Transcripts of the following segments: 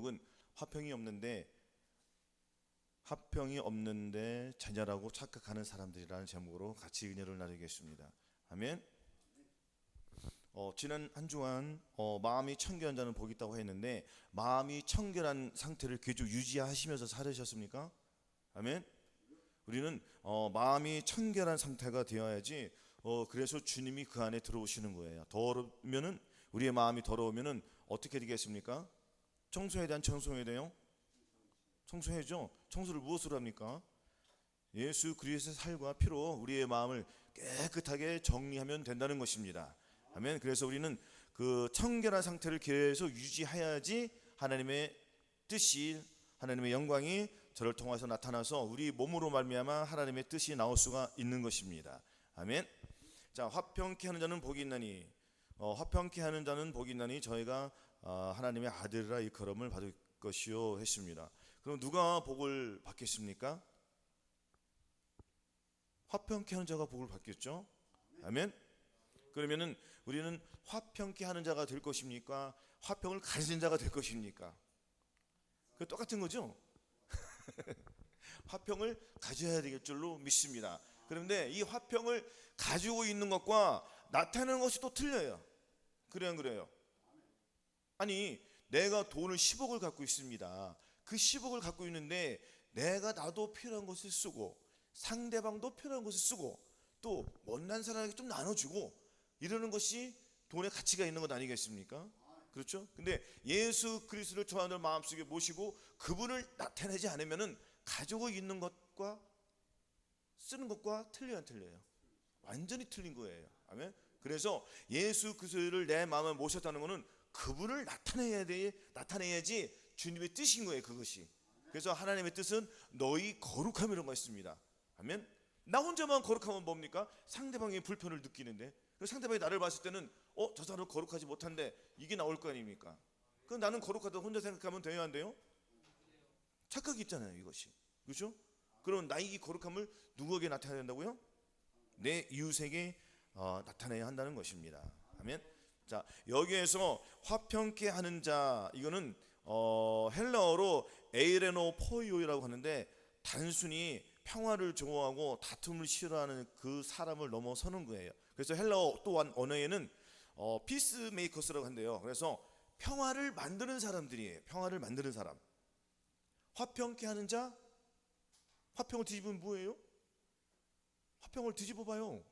제목은 화평이 없는데 자녀라고 착각하는 사람들이라는 제목으로 같이 은혜를 나누겠습니다. 아멘. 지난 한 주간 마음이 청결한 자는 복이 있다고 했는데, 마음이 청결한 상태를 계속 유지하시면서 살으셨습니까? 아멘. 우리는 마음이 청결한 상태가 되어야지 그래서 주님이 그 안에 들어오시는 거예요. 더러우면은, 우리의 마음이 더러우면은 어떻게 되겠습니까? 청소해야 돼요? 청소해야 돼요? 청소해야죠. 청소를 무엇으로 합니까? 예수 그리스도의 살과 피로 우리의 마음을 깨끗하게 정리하면 된다는 것입니다. 아멘. 그래서 우리는 그 청결한 상태를 계속 유지해야지 하나님의 뜻이, 하나님의 영광이 저를 통해서 나타나서 우리 몸으로 말미암아 하나님의 뜻이 나올 수가 있는 것입니다. 아멘. 자, 화평케 하는 자는 복이 있나니, 화평케 하는 자는 복이 있나니 저희가 하나님의 아들이라 일컬음을 받을 것이요 했습니다. 그럼 누가 복을 받겠습니까? 화평케 하는 자가 복을 받겠죠. 아멘. 그러면은 우리는 화평케 하는 자가 될 것입니까? 화평을 가진 자가 될 것입니까? 그 똑같은 거죠. 화평을 가져야 될 줄로 믿습니다. 그런데 이 화평을 가지고 있는 것과 나타내는 것이 또 틀려요. 그래요, 안 그래요? 아니, 내가 돈을 10억을 갖고 있습니다. 그 10억을 갖고 있는데 내가 나도 필요한 것을 쓰고 상대방도 필요한 것을 쓰고 또 못난 사람에게 좀 나눠주고 이러는 것이 돈의 가치가 있는 것 아니겠습니까? 그렇죠? 근데 예수 그리스도를 저하는 마음속에 모시고 그분을 나타내지 않으면은 가지고 있는 것과 쓰는 것과 틀려요, 안 틀려요? 완전히 틀린 거예요. 아멘. 그래서 예수 그리스도를 내 마음에 모셨다는 것은 그분을 나타내야지 주님의 뜻인 거예요, 그것이. 그래서 하나님의 뜻은 너희 거룩함이라는 것이 있습니다. 아멘. 나 혼자만 거룩하면 뭡니까? 상대방의 불편을 느끼는데, 상대방이 나를 봤을 때는 저 사람은 거룩하지 못한데 이게 나올 거 아닙니까? 그럼 나는 거룩하다 혼자 생각하면 돼요, 안 돼요? 착각이 있잖아요, 이것이. 그렇죠? 그럼 나의 이 거룩함을 누구에게 나타내야 된다고요? 내 이웃에게 나타내야 한다는 것입니다. 아멘. 자, 여기에서 화평케 하는 자, 이거는 헬라어로 에이레노 포이오이라고 하는데, 단순히 평화를 좋아하고 다툼을 싫어하는 그 사람을 넘어서는 거예요. 그래서 헬라어 또한 언어에는 피스메이커스라고 한대요. 그래서 평화를 만드는 사람들이에요. 평화를 만드는 사람. 화평케 하는 자, 화평을 뒤집으면 뭐예요? 화평을 뒤집어 봐요.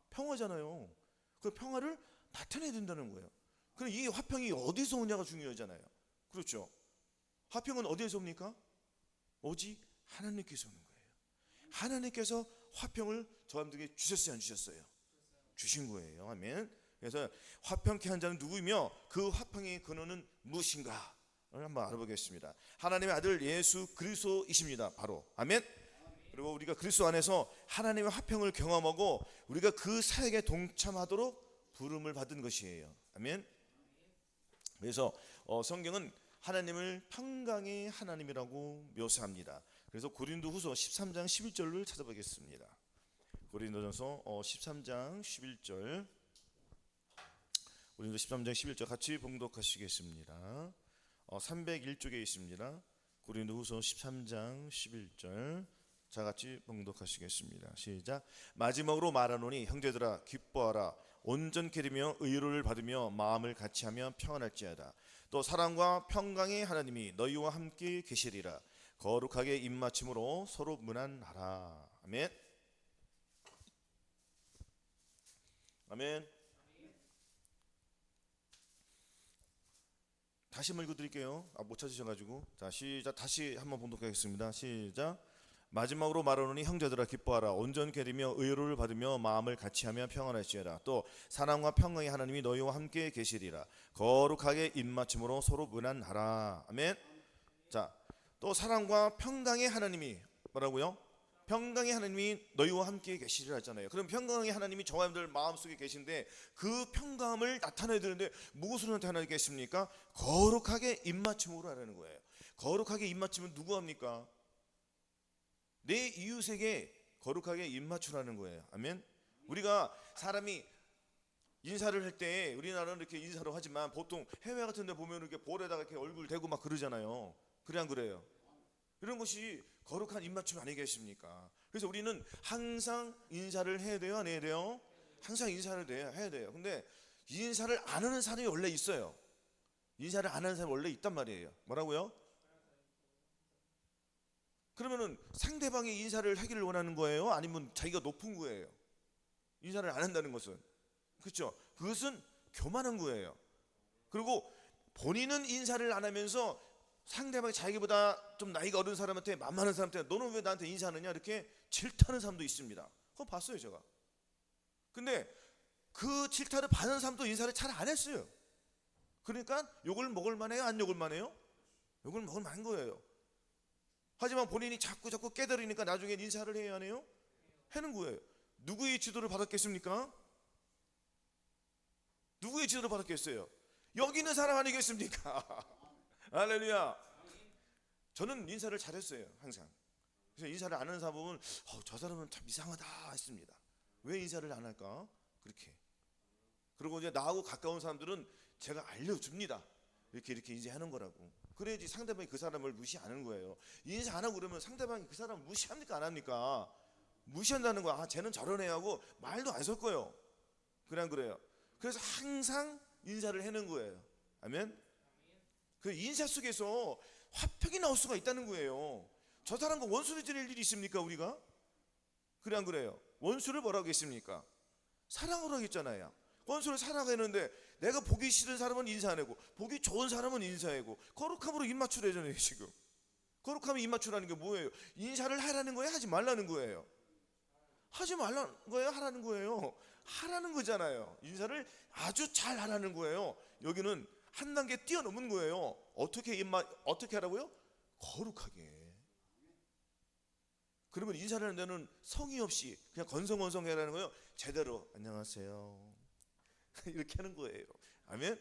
평화잖아요. 그 평화를 나타내야 된다는 거예요. 그럼 이 화평이 어디서 오냐가 중요하잖아요. 그렇죠? 화평은 어디에서 옵니까? 오직 하나님께서 오는 거예요. 하나님께서 화평을 저함들에게 주셨어요, 안 주셨어요? 주신 거예요. 아멘. 그래서 화평케 한 자는 누구이며 그 화평의 근원은 무엇인가 한번 알아보겠습니다. 하나님의 아들 예수 그리스도이십니다. 바로. 아멘. 그리고 우리가 그리스도 안에서 하나님의 화평을 경험하고 우리가 그 사역에 동참하도록 부름을 받은 것이에요. 아멘. 그래서 성경은 하나님을 평강의 하나님이라고 묘사합니다. 그래서 고린도후서 13장 11절을 찾아보겠습니다. 고린도전서 13장 11절, 고린도 13장 11절 같이 봉독하시겠습니다. 301쪽에 있습니다. 고린도후서 13장 11절 자 같이 봉독하시겠습니다. 시작. 마지막으로 말하노니 형제들아 기뻐하라. 온전케 되며 의로를 받으며 마음을 같이하며 평안할지어다. 또 사랑과 평강의 하나님이 너희와 함께 계시리라. 거룩하게 입맞춤으로 서로 문안하라. 아멘. 아멘. 다시 한번 읽어드릴게요. 못 찾으셔가지고. 자, 시작. 다시 한번 봉독하겠습니다. 시작. 마지막으로 말하노니 형제들아 기뻐하라. 온전케 되며 의로를 받으며 마음을 같이하며 평안할지어다. 또 사랑과 평강의 하나님이 너희와 함께 계시리라. 거룩하게 입맞춤으로 서로 문안하라. 아멘. 자, 또 사랑과 평강의 하나님이 뭐라고요? 평강의 하나님이 너희와 함께 계시리라 했잖아요. 그럼 평강의 하나님이 저와 여러분들 마음속에 계신데 그 평강을 나타내야 되는데 무엇으로 나타나겠습니까? 거룩하게 입맞춤으로 하라는 거예요. 거룩하게 입맞춤은 누구 합니까? 내 이웃에게 거룩하게 입맞추라는 거예요. 아멘. 우리가 사람이 인사를 할 때 우리나라는 이렇게 인사를 하지만 보통 해외 같은 데 보면 이렇게 볼에다가 이렇게 얼굴 대고 막 그러잖아요. 그래 안 그래요? 이런 것이 거룩한 입맞춤 아니겠습니까? 그래서 우리는 항상 인사를 해야 돼요, 안 해야 돼요? 항상 인사를 해야 돼요. 근데 인사를 안 하는 사람이 원래 있어요. 인사를 안 하는 사람이 원래 있단 말이에요. 뭐라고요? 그러면은 상대방이 인사를 하기를 원하는 거예요? 아니면 자기가 높은 거예요? 인사를 안 한다는 것은, 그렇죠? 그것은 교만한 거예요. 그리고 본인은 인사를 안 하면서 상대방이 자기보다 좀 나이가 어린 사람한테, 만만한 사람한테 너는 왜 나한테 인사하느냐 이렇게 질타하는 사람도 있습니다. 그거 봤어요 제가. 근데 그 질타를 받는 사람도 인사를 잘 안 했어요. 그러니까 욕을 먹을 만해요, 안 욕을 만해요? 욕을 먹을 만한 거예요. 하지만 본인이 자꾸 깨달으니까 나중에 인사를 해야 하네요? 하는 거예요. 누구의 지도를 받았겠습니까? 누구의 지도를 받았겠어요? 여기 있는 사람 아니겠습니까? 할렐루야. 저는 인사를 잘했어요 항상. 그래서 인사를 안 하는 사람 보면 저 사람은 참 이상하다 했습니다. 왜 인사를 안 할까? 그렇게. 그리고 이제 나하고 가까운 사람들은 제가 알려줍니다. 이렇게 이제 하는 거라고. 그래야지 상대방이 그 사람을 무시 안 하는 거예요. 인사 안 하고 그러면 상대방이 그 사람을 무시합니까 안 합니까? 무시한다는 거야. 아 쟤는 저런 애 하고 말도 안 섞어요. 그래 안 그래요? 그래서 항상 인사를 하는 거예요. 아멘. 그 인사 속에서 화평이 나올 수가 있다는 거예요. 저 사람과 원수를 지낼 일이 있습니까 우리가? 그래 안 그래요? 원수를 뭐라고 했습니까? 사랑으로 하겠잖아요. 원수를 사랑하는데 내가 보기 싫은 사람은 인사 안 하고 보기 좋은 사람은 인사하고 거룩함으로 입맞추래잖아요 지금. 거룩함이 입맞추라는 게 뭐예요? 인사를 하라는 거예요? 하지 말라는 거예요? 하지 말라는 거예요? 하라는 거예요? 하라는 거잖아요. 인사를 아주 잘 하라는 거예요. 여기는 한 단계 뛰어넘은 거예요. 어떻게 하라고요? 거룩하게. 그러면 인사를 하는 데는 성의 없이 그냥 건성건성해라는 거예요. 제대로 안녕하세요 이렇게 하는 거예요. 아멘.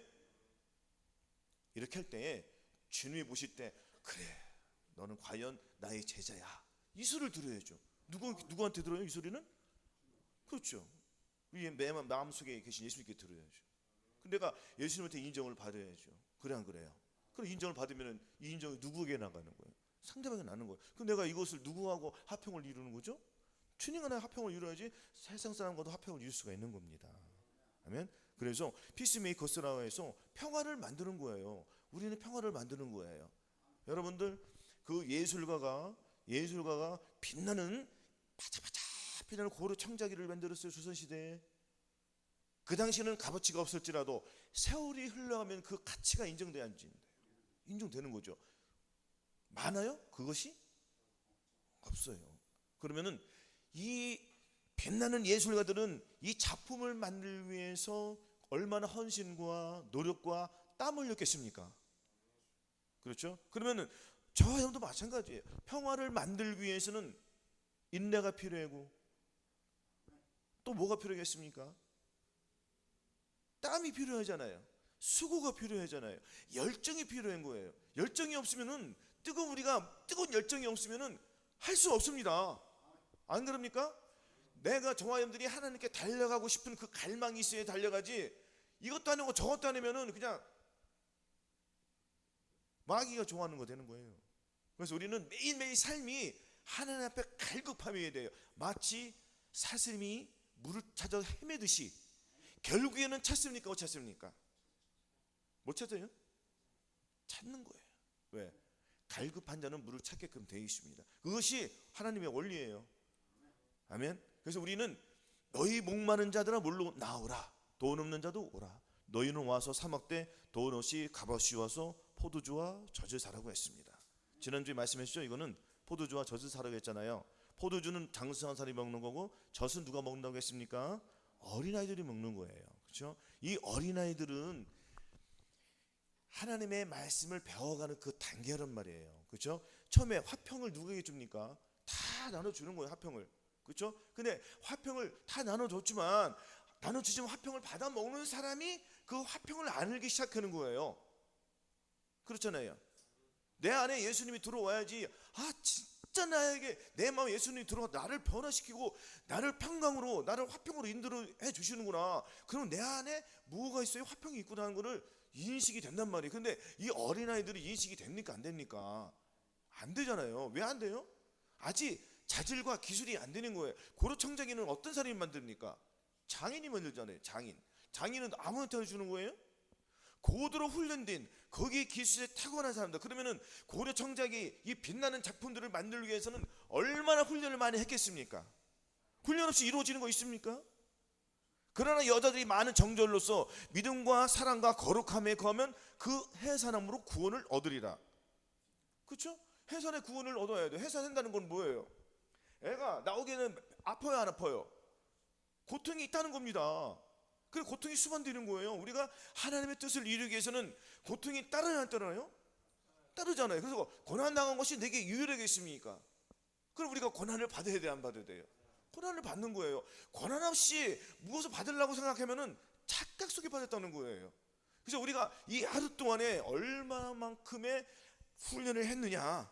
이렇게 할 때 주님이 보실 때 그래 너는 과연 나의 제자야 이 소리를 들어야죠. 누구한테 들어요 이 소리는? 그렇죠. 우리 마음속에 계신 예수님께 들어야죠. 내가 예수님한테 인정을 받아야죠. 그래 안 그래요? 그럼 인정을 받으면 이 인정이 누구에게 나가는 거예요? 상대방에게 나는 거예요. 그럼 내가 이것을 누구하고 화평을 이루는 거죠? 주님과 화평을 이루어야지 세상 사람과도 화평을 이룰 수가 있는 겁니다. 아멘. 그래서 피스메이커스라고 해서 평화를 만드는 거예요. 우리는 평화를 만드는 거예요. 여러분들 그 예술가가 빛나는 바자바자 빛나는 고로 청자기를 만들었어요. 조선시대에. 그 당시에는 값어치가 없을지라도 세월이 흘러가면 그 가치가 인정되는 거죠. 많아요? 그것이? 없어요. 그러면은 이 빛나는 예술가들은 이 작품을 만들기 위해서 얼마나 헌신과 노력과 땀을 흘렸겠습니까? 그렇죠? 그러면은 저와 형도 마찬가지예요. 평화를 만들기 위해서는 인내가 필요하고 또 뭐가 필요하겠습니까? 땀이 필요하잖아요. 수고가 필요하잖아요. 열정이 필요한 거예요. 열정이 없으면은 뜨거운 열정이 없으면은 할 수 없습니다. 안 그럽니까? 내가 저와 여러분들이 하나님께 달려가고 싶은 그 갈망이 있어야 달려가지 이것도 아니고 저것도 아니면은 그냥 마귀가 좋아하는 거 되는 거예요. 그래서 우리는 매일매일 삶이 하나님 앞에 갈급함이어야 돼요. 마치 사슴이 물을 찾아 헤매듯이 결국에는 찾습니까? 못 찾습니까? 못 찾아요? 찾는 거예요. 왜? 갈급한 자는 물을 찾게끔 되어 있습니다. 그것이 하나님의 원리예요. 아멘. 그래서 우리는 너희 목마른 자들아 물로 나오라. 돈 없는 자도 오라. 너희는 와서 사막되 돈 없이 값없이 와서 포도주와 젖을 사라고 했습니다. 지난주에 말씀하셨죠? 이거는 포도주와 젖을 사라고 했잖아요. 포도주는 장성한 사람이 먹는 거고 젖은 누가 먹는다고 했습니까? 어린아이들이 먹는 거예요. 그렇죠? 이 어린아이들은 하나님의 말씀을 배워가는 그 단계란 말이에요. 그렇죠? 처음에 화평을 누구에게 줍니까? 다 나눠주는 거예요. 화평을. 그렇죠? 근데 화평을 다 나눠줬지만 나눠주지만 화평을 받아 먹는 사람이 그 화평을 안 알기 시작하는 거예요. 그렇잖아요. 내 안에 예수님이 들어와야지 진짜 나에게 내 마음에 예수님이 들어가 나를 변화시키고 나를 평강으로, 나를 화평으로 인도해 주시는구나. 그럼 내 안에 뭐가 있어요? 화평이 있구나 하는 거를 인식이 된단 말이에요. 근데 이 어린아이들이 인식이 됩니까? 안 됩니까? 안 되잖아요. 왜 안 돼요? 아직 자질과 기술이 안 되는 거예요. 고려청장이는 어떤 사람이 만듭니까? 장인이 만들잖아요. 장인은 아무한테 해주는 거예요? 고도로 훈련된 거기에 기술에 타고난 사람들. 그러면은 고려청장이 이 빛나는 작품들을 만들기 위해서는 얼마나 훈련을 많이 했겠습니까? 훈련 없이 이루어지는 거 있습니까? 그러나 여자들이 많은 정절로서 믿음과 사랑과 거룩함에 거하면 그 해산함으로 구원을 얻으리라. 그렇죠? 해산의 구원을 얻어야 돼요. 해산한다는 건 뭐예요? 애가 나오기에는 아파요, 안 아파요? 고통이 있다는 겁니다. 그 고통이 수반되는 거예요. 우리가 하나님의 뜻을 이루기 위해서는 고통이 따르냐 안 따르나요? 따르잖아요. 그래서 고난 당한 것이 내게 유일하겠습니까? 그럼 우리가 고난을 받아야 돼, 안 받아야 돼요? 고난을 받는 거예요. 고난 없이 무엇을 받으려고 생각하면은 착각 속에 빠졌다는 거예요. 그래서 우리가 이 하루 동안에 얼마만큼의 훈련을 했느냐,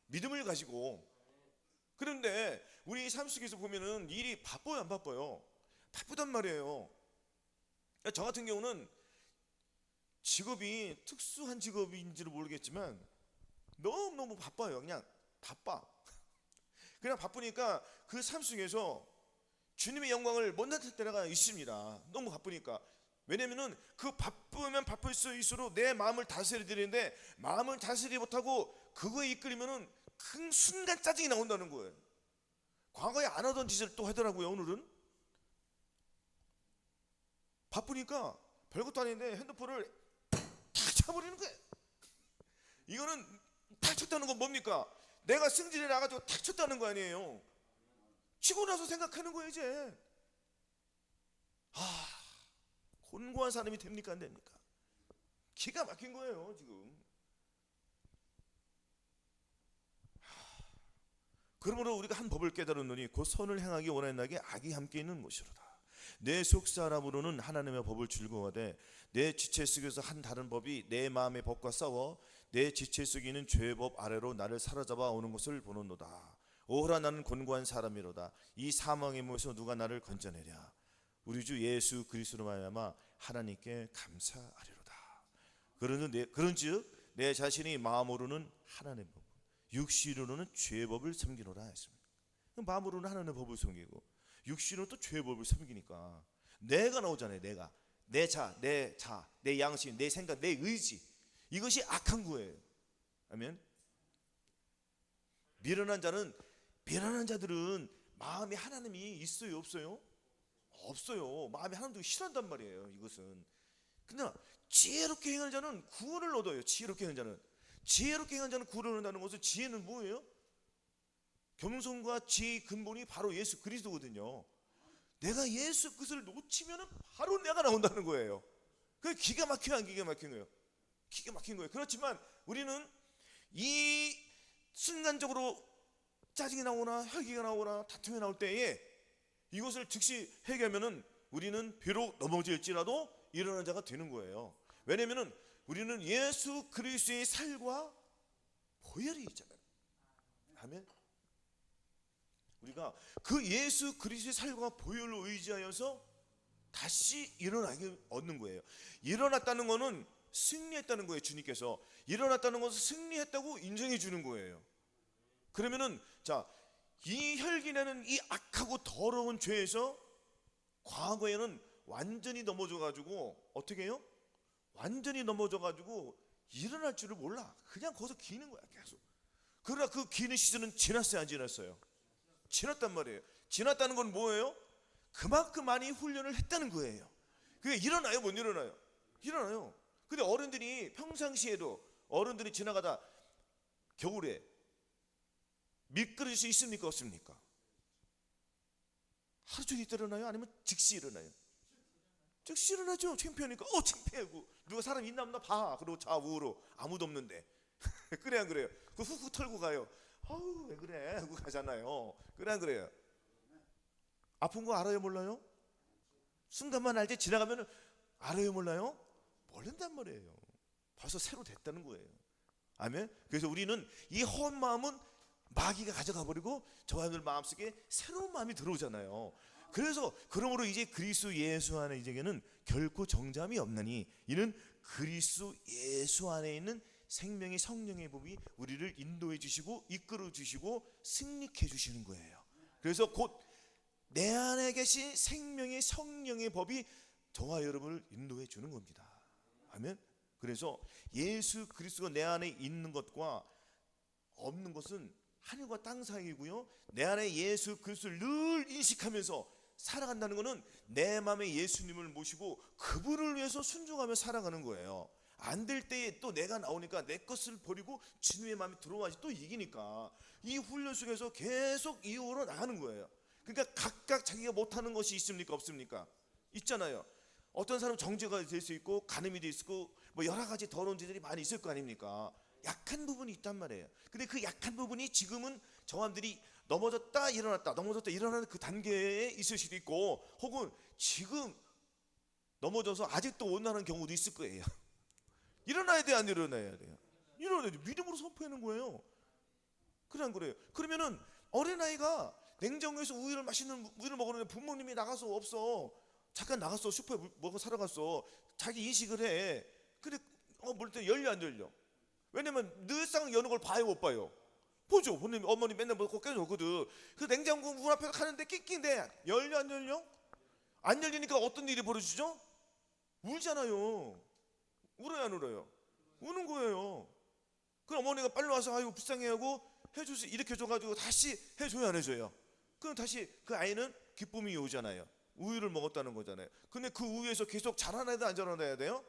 믿음을 가지고. 그런데 우리 삶 속에서 보면은 일이 바빠요, 안 바빠요? 바쁘단 말이에요. 저 같은 경우는 직업이 특수한 직업인지는 모르겠지만 너무너무 바빠요. 그냥 바빠. 그냥 바쁘니까 그 삶 속에서 주님의 영광을 못 나타낼 때가 있습니다. 너무 바쁘니까. 왜냐면은 그 바쁘면 바쁠수록 내 마음을 다스려야 되는데 마음을 다스리지 못하고 그거에 이끌리면은 큰 순간 짜증이 나온다는 거예요. 과거에 안 하던 짓을 또 하더라고요. 오늘은 바쁘니까 별것도 아닌데 핸드폰을 탁 쳐버리는 거예요. 이거는 탁 쳤다는 건 뭡니까? 내가 승진해 나가지고 탁 쳤다는 거 아니에요. 치고 나서 생각하는 거예요 이제. 곤고한 사람이 됩니까 안 됩니까? 기가 막힌 거예요 지금. 그러므로 우리가 한 법을 깨달았노니 곧 선을 행하기 원하는 나에게 악이 함께 있는 것이로다. 내 속사람으로는 하나님의 법을 즐거워하되 내 지체 속에서 한 다른 법이 내 마음의 법과 싸워 내 지체 속에 있는 죄의 법 아래로 나를 사로잡아 오는 것을 보는도다. 오호라 나는 곤고한 사람이로다. 이 사망의 몸에서 누가 나를 건져내랴. 우리 주 예수 그리스도로 말미암아 하나님께 감사하리로다. 그런즉 내 자신이 마음으로는 하나님의 법, 육신으로는 죄의 법을 섬기노라 했습니다. 마음으로는 하나님의 법을 섬기고 육신으로 또 죄의 법을 섬기니까 내가 나오잖아요. 내가 내 양심, 내 생각, 내 의지, 이것이 악한 거예요. 아멘. 미련한 자들은 마음에 하나님이 있어요, 없어요? 없어요. 마음에 하나님도 싫어한단 말이에요. 이것은. 근데 지혜롭게 행하는 자는 구원을 얻어요. 지혜롭게 행하는 자는 구원을 얻는다는 것은, 지혜는 뭐예요? 겸손과 지혜의 근본이 바로 예수 그리스도거든요. 내가 예수 그리스도를 놓치면 바로 내가 나온다는 거예요. 그게 기가 막혀요, 안 기가 막힌 거예요? 기가 막힌 거예요. 그렇지만 우리는 이 순간적으로 짜증이 나오나 혈기가 나오나 다툼이 나올 때에 이것을 즉시 해결하면은 우리는 비록 넘어질지라도 일어나는 자가 되는 거예요. 왜냐면은 우리는 예수 그리스도의 살과 보혈이 있잖아요. 아멘. 우리가 그 예수 그리스도의 살과 보혈로 의지하여서 다시 일어나게 얻는 거예요. 일어났다는 것은 승리했다는 거예요. 주님께서 일어났다는 것은 승리했다고 인정해 주는 거예요. 그러면은 이 혈기나는 이 악하고 더러운 죄에서 과거에는 완전히 넘어져 가지고 어떻게 해요? 완전히 넘어져 가지고 일어날 줄을 몰라. 그냥 거기서 기는 거야 계속. 그러나 그 기는 시즌은 지났어요, 안 지났어요? 지났단 말이에요. 지났다는 건 뭐예요? 그만큼 많이 훈련을 했다는 거예요. 그게 일어나요, 못 일어나요? 일어나요. 근데 어른들이 평상시에도 어른들이 지나가다 겨울에 미끄러질 수 있습니까, 없습니까? 하루 종일 일어나요? 아니면 즉시 일어나요? 즉시 일어나죠. 창피하니까 창피하고 누가 사람 있나 없나 봐. 그러고 좌우로 아무도 없는데 그래 안 그래요? 그 훅훅 털고 가요. 왜 그래 하고 가잖아요. 그래 안 그래요? 아픈 거 알아요, 몰라요? 순간만 알지 지나가면 알아요, 몰라요? 모른단 말이에요. 벌써 새로 됐다는 거예요. 아멘. 그래서 우리는 이 허운 마음은 마귀가 가져가 버리고 저희들 마음속에 새로운 마음이 들어오잖아요. 그래서 그러므로 이제 그리스도 예수 안에 이제는 결코 정잠이 없나니 이는 그리스도 예수 안에 있는 생명의 성령의 법이 우리를 인도해 주시고 이끌어 주시고 승리케 주시는 거예요. 그래서 곧 내 안에 계신 생명의 성령의 법이 저와 여러분을 인도해 주는 겁니다. 아멘. 그래서 예수 그리스도가 내 안에 있는 것과 없는 것은 하늘과 땅 사이이고요, 내 안에 예수 그리스도를 늘 인식하면서 살아간다는 것은 내 마음에 예수님을 모시고 그분을 위해서 순종하며 살아가는 거예요. 안 될 때에 또 내가 나오니까 내 것을 버리고 주님의 마음에 들어와야지 또 이기니까 이 훈련 속에서 계속 이어오러 나가는 거예요. 그러니까 각각 자기가 못하는 것이 있습니까 없습니까? 있잖아요. 어떤 사람은 정죄가 될 수 있고 간음이 될 수 있고 뭐 여러 가지 더러운 죄들이 많이 있을 거 아닙니까? 약한 부분이 있단 말이에요. 근데 그 약한 부분이 지금은 저함들이 넘어졌다 일어났다 넘어졌다 일어나는 그 단계에 있을 수도 있고, 혹은 지금 넘어져서 아직도 원하는 경우도 있을 거예요. 일어나야 돼 안 일어나야 돼요? 일어나야 돼. 믿음으로 선포하는 거예요. 그래 안 그래요? 그러면은 어린아이가 냉장고에서 맛있는 우유를 먹었는데 부모님이 나가서 없어. 잠깐 나갔어. 슈퍼에 먹어 사러 갔어. 자기 인식을 해. 근데 뭘 때 열려 안 열려? 왜냐면 늘상 여는 걸 봐요 못 봐요? 보죠. 부모님 어머니 맨날 먹고 깨놓거든. 그 냉장고 문 앞에 가는데 낑낑대. 열려 안 열려? 안 열리니까 어떤 일이 벌어지죠? 울잖아요. 울어요 안 울어요? 우는 거예요. 그럼 어머니가 빨리 와서 아이고 불쌍해 하고 해주세요 이렇게 줘가지고 다시 해줘요 안 해줘요? 그럼 다시 그 아이는 기쁨이 오잖아요. 우유를 먹었다는 거잖아요. 근데 그 우유에서 계속 자라나야 돼 안 자라나야 돼요?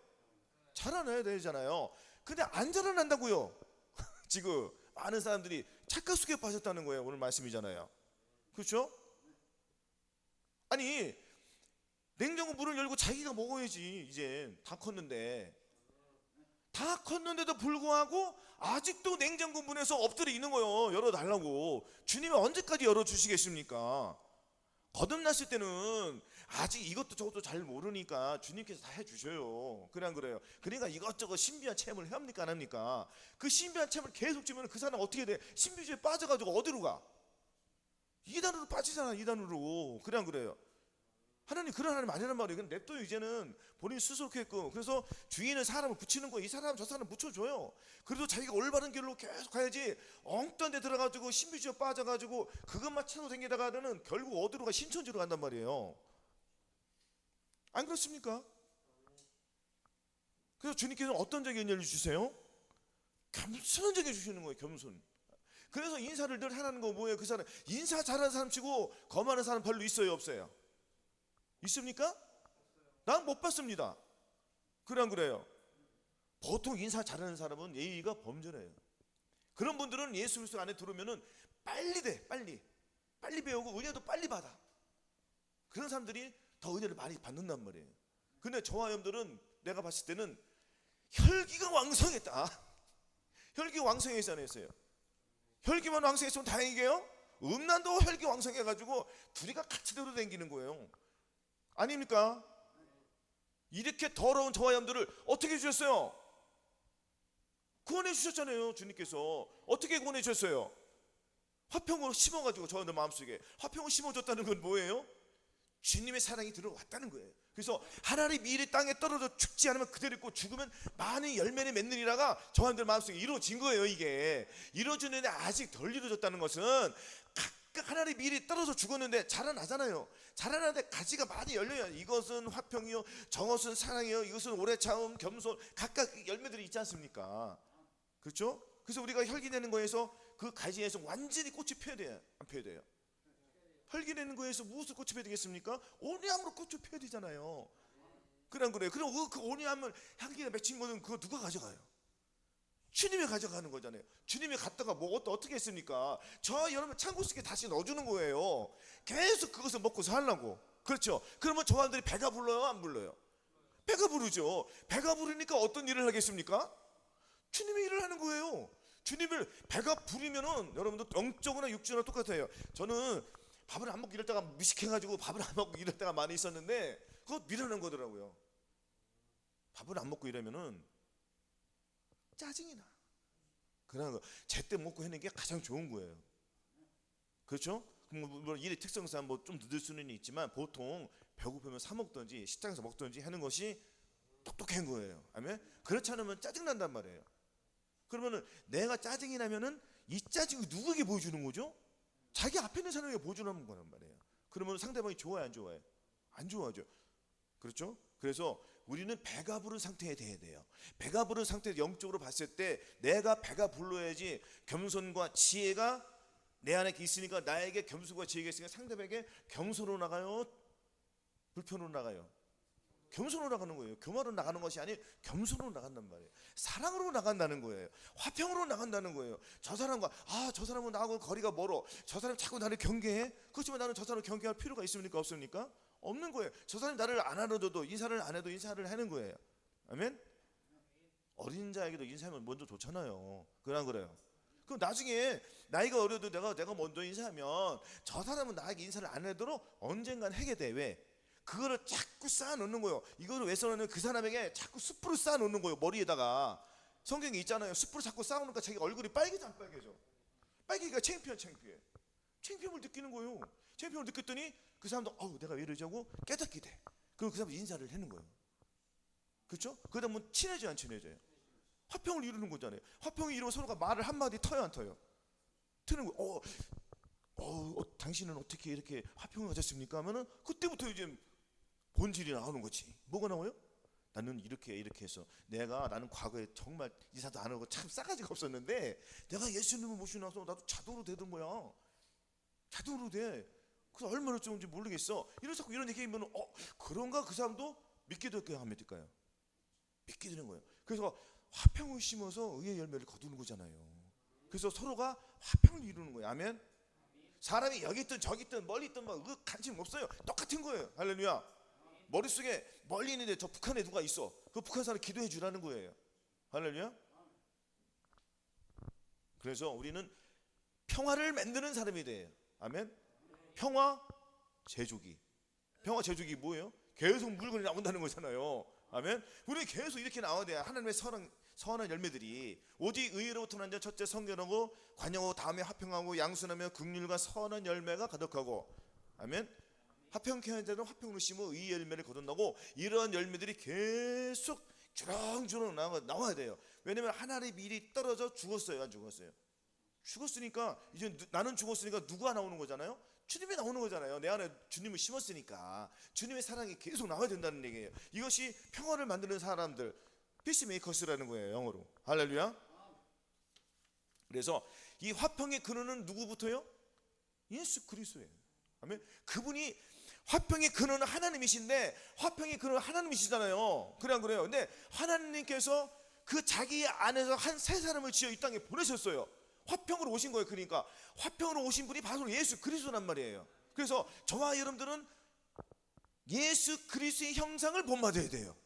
자라나야 되잖아요. 근데 안 자라난다고요. 지금 많은 사람들이 착각 속에 빠졌다는 거예요. 오늘 말씀이잖아요. 그렇죠? 아니 냉장고 문을 열고 자기가 먹어야지. 이제 다 컸는데도 불구하고 아직도 냉장고 문에서 엎드려 있는 거예요. 열어달라고. 주님이 언제까지 열어주시겠습니까? 거듭났을 때는 아직 이것도 저것도 잘 모르니까 주님께서 다 해주셔요. 그래 안 그래요? 그러니까 이것저것 신비한 체험을 합니까 안 합니까? 그 신비한 체험을 계속 주면 그 사람 어떻게 돼? 신비주의에 빠져가지고 어디로 가? 이단으로 빠지잖아. 이단으로. 그래 안 그래요? 하나님 그런 하나님 아니란 말이에요. 근데 냅둬요. 이제는 본인 스스로 했고. 그래서 주위에는 사람을 붙이는 거예요. 이 사람 저 사람 붙여줘요. 그래도 자기가 올바른 길로 계속 가야지. 엉뚱한 데 들어가지고 신비주의에 빠져가지고 그것만 찾아서 다니다가는 결국 어디로 가? 신천지로 간단 말이에요. 안 그렇습니까? 그래서 주님께서는 어떤 자에게 은혜를 주세요? 겸손한 자에게 주시는 거예요. 겸손. 그래서 인사를 늘 하라는 거 뭐예요? 그 사람 인사 잘하는 사람 치고 거만한 사람 별로 있어요 없어요? 있습니까? 난 못 봤습니다. 그래 안 그래요? 보통 인사 잘하는 사람은 예의가 범절해요. 그런 분들은 예수 그리스도 안에 들어오면은 빨리 돼. 빨리 배우고 은혜도 빨리 받아. 그런 사람들이 더 은혜를 많이 받는단 말이에요. 근데 저와 여러분들은 내가 봤을 때는 혈기가 왕성했다. 혈기 왕성해서 안 했어요. 혈기만 왕성했으면 다행이게요. 음란도 혈기 왕성해가지고 둘이가 같이 들어다니는 거예요. 아닙니까? 이렇게 더러운 저와 여러분들을 어떻게 주셨어요? 구원해 주셨잖아요. 주님께서 어떻게 구원해 주셨어요? 화평으로 심어가지고 저희들 마음속에 화평을 심어줬다는 건 뭐예요? 주님의 사랑이 들어왔다는 거예요. 그래서 하나님 미리 땅에 떨어져 죽지 않으면 그대로 있고 죽으면 많은 열매를 맺느니라가 저희들 마음속에 이루어진 거예요. 이게 이루어지는데 아직 덜 이루어졌다는 것은 각각 하나님 미리 떨어져 죽었는데 자라나잖아요. 자라나는데 가지가 많이 열려요. 이것은 화평이요, 저것은 사랑이요, 이것은 오래 참음, 겸손, 각각 열매들이 있지 않습니까? 그렇죠? 그래서 우리가 혈기내는 거에서 그 가지에서 완전히 꽃이 펴야 돼요, 안 펴야 돼요? 혈기내는 거에서 무엇을 꽃이 펴야 되겠습니까? 온유함으로 꽃을 펴야 되잖아요. 그래 안 그래요? 그럼 그 온유함을 향기가 맺힌 거는 그거 누가 가져가요? 주님이 가져가는 거잖아요. 주님이 갔다가 뭐 어떻게 했습니까? 저 여러분 창고 속에 다시 넣어주는 거예요. 계속 그것을 먹고 살라고. 그렇죠? 그러면 저 사람들이 배가 불러요 안 불러요? 배가 부르죠. 배가 부르니까 어떤 일을 하겠습니까? 주님의 일을 하는 거예요. 주님을 배가 부르면은 여러분도 영적으로나 육적으로나 똑같아요. 저는 밥을 안 먹고 이럴 때가 미식해가지고 밥을 안 먹고 이럴 때가 많이 있었는데 그거 미련한 거더라고요. 밥을 안 먹고 이러면은 짜증이 나. 그러나 제때 먹고 해는 게 가장 좋은 거예요. 그렇죠? 물론 일의 특성상 뭐 좀 늦을 수는 있지만 보통 배고프면 사 먹든지 식당에서 먹든지 하는 것이 똑똑한 거예요. 아멘. 그렇지 않으면 짜증 난단 말이에요. 그러면은 내가 짜증이 나면은 이 짜증이 누구에게 보여주는 거죠? 자기 앞에 있는 사람에게 보여주는 거란 말이에요. 그러면 상대방이 좋아요, 안 좋아요? 안 좋아하죠. 그렇죠? 그래서 우리는 배가 부른 상태에 대해야 돼요. 배가 부른 상태에서 영적으로 봤을 때 내가 배가 불러야지 겸손과 지혜가 내 안에 있으니까 나에게 겸손과 지혜가 있으니까 상대방에게 겸손으로 나가요? 불편으로 나가요? 겸손으로 나가는 거예요. 교만으로 나가는 것이 아닌 겸손으로 나간단 말이에요. 사랑으로 나간다는 거예요. 화평으로 나간다는 거예요. 저 사람과 저 사람은 나하고 거리가 멀어. 저 사람 자꾸 나를 경계해. 그렇지만 나는 저 사람을 경계할 필요가 있습니까? 없습니까? 없는 거예요. 저 사람이 나를 안 알아줘도 인사를 안 해도 인사를 하는 거예요. 아멘. 어린 자에게도 인사하면 먼저 좋잖아요. 그래요. 그럼 나중에 나이가 어려도 내가 먼저 인사하면 저 사람은 나에게 인사를 안 해도 언젠간 하게 돼. 왜? 그거를 자꾸 쌓아놓는 거예요. 이거를 왜 써놓냐면 그 사람에게 자꾸 숯불을 쌓아놓는 거예요. 머리에다가. 성경에 있잖아요. 숯불을 자꾸 쌓아놓으니까 자기 얼굴이 빨개져 안 빨개져? 빨개니까 창피해. 창피함을 느끼는 거예요. 창피함을 느꼈더니 그 사람도 내가 왜 이러지 하고 깨닫게 돼. 그럼 그 사람 인사를 하는 거예요. 그렇죠? 그러다 보면 친해져요, 안 친해져요? 화평을 이루는 거잖아요. 화평이 이루면 서로가 말을 한마디 터요, 안 터요? 트는 거예요. 당신은 어떻게 이렇게 화평을 가졌습니까? 하면은 그때부터 이제 본질이 나오는 거지. 뭐가 나와요? 나는 이렇게 해서 나는 과거에 정말 인사도 안 하고 참 싸가지가 없었는데 내가 예수님을 모시고 나서 나도 자동으로 되던 거야. 자동으로 돼. 그래서 얼마나 좋은지 모르겠어. 자꾸 이런 얘기하면 그런가? 그 사람도 믿게 될까요? 안 믿을까요? 믿게 되는 거예요. 그래서 화평을 심어서 의의 열매를 거두는 거잖아요. 그래서 서로가 화평을 이루는 거예요. 아멘. 사람이 여기 있든 저기 있든 멀리 있든 관심 없어요. 똑같은 거예요. 할렐루야. 머릿속에 멀리 있는데 저 북한에 누가 있어. 그 북한 사람 기도해 주라는 거예요. 할렐루야. 그래서 우리는 평화를 만드는 사람이 돼요. 아멘. 평화 제조기. 평화 제조기 뭐예요? 계속 물건이 나온다는 거잖아요. 아멘. 우리는 계속 이렇게 나와야 돼요. 하나님의 선한 열매들이 오직 의로부터 난 자 첫째 성결하고 관용하고 다음에 화평하고 양순하며 긍휼과 선한 열매가 가득하고. 아멘. 화평케 하는 자는 화평으로 심어 의의 열매를 거둔다고. 이러한 열매들이 계속 주렁주렁 나와야 돼요. 왜냐하면 하나님의 밀이 떨어져 죽었어요, 안 죽었어요? 죽었으니까 이제 나는 죽었으니까 누가 나오는 거잖아요? 주님이 나오는 거잖아요. 내 안에 주님을 심었으니까 주님의 사랑이 계속 나와야 된다는 얘기예요. 이것이 평화를 만드는 사람들, 피스메이커스라는 거예요, 영어로. 할렐루야. 그래서 이 화평의 근원은 누구부터요? 예수 그리스도예요. 아멘. 그분이 화평의 근원은 하나님이신데 화평의 근원은 하나님이시잖아요. 그래 안 그래요? 근데 하나님께서 그 자기 안에서 한 세 사람을 지어 이 땅에 보내셨어요. 화평으로 오신 거예요. 그러니까 화평으로 오신 분이 바로 예수 그리스도란 말이에요. 그래서 저와 여러분들은 예수 그리스도의 형상을 본받아야 돼요.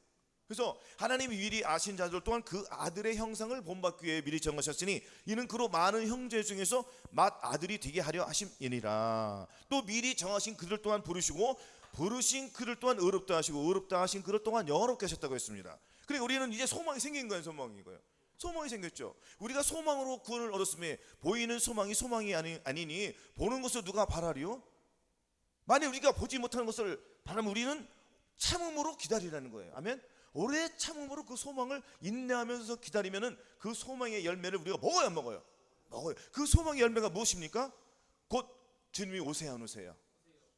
그래서 하나님이 미리 아신 자들 또한 그 아들의 형상을 본받기 위해 미리 정하셨으니 이는 그로 많은 형제 중에서 맏아들이 되게 하려 하심이니라. 또 미리 정하신 그들 또한 부르시고 부르신 그들 또한 의롭다 하시고 의롭다 하신 그들 또한 영화롭게 하셨다고 했습니다. 그러니까 우리는 이제 소망이 생긴 거예요. 소망이 생겼죠. 우리가 소망으로 구원을 얻었으면 보이는 소망이 아니니 보는 것을 누가 바라리요? 만약 우리가 보지 못하는 것을 바라면 우리는 참음으로 기다리라는 거예요. 아멘. 오래 참음으로 그 소망을 인내하면서 기다리면은 그 소망의 열매를 우리가 먹어요, 안 먹어요? 먹어요. 그 소망의 열매가 무엇입니까? 곧 주님이 오세요, 안 오세요?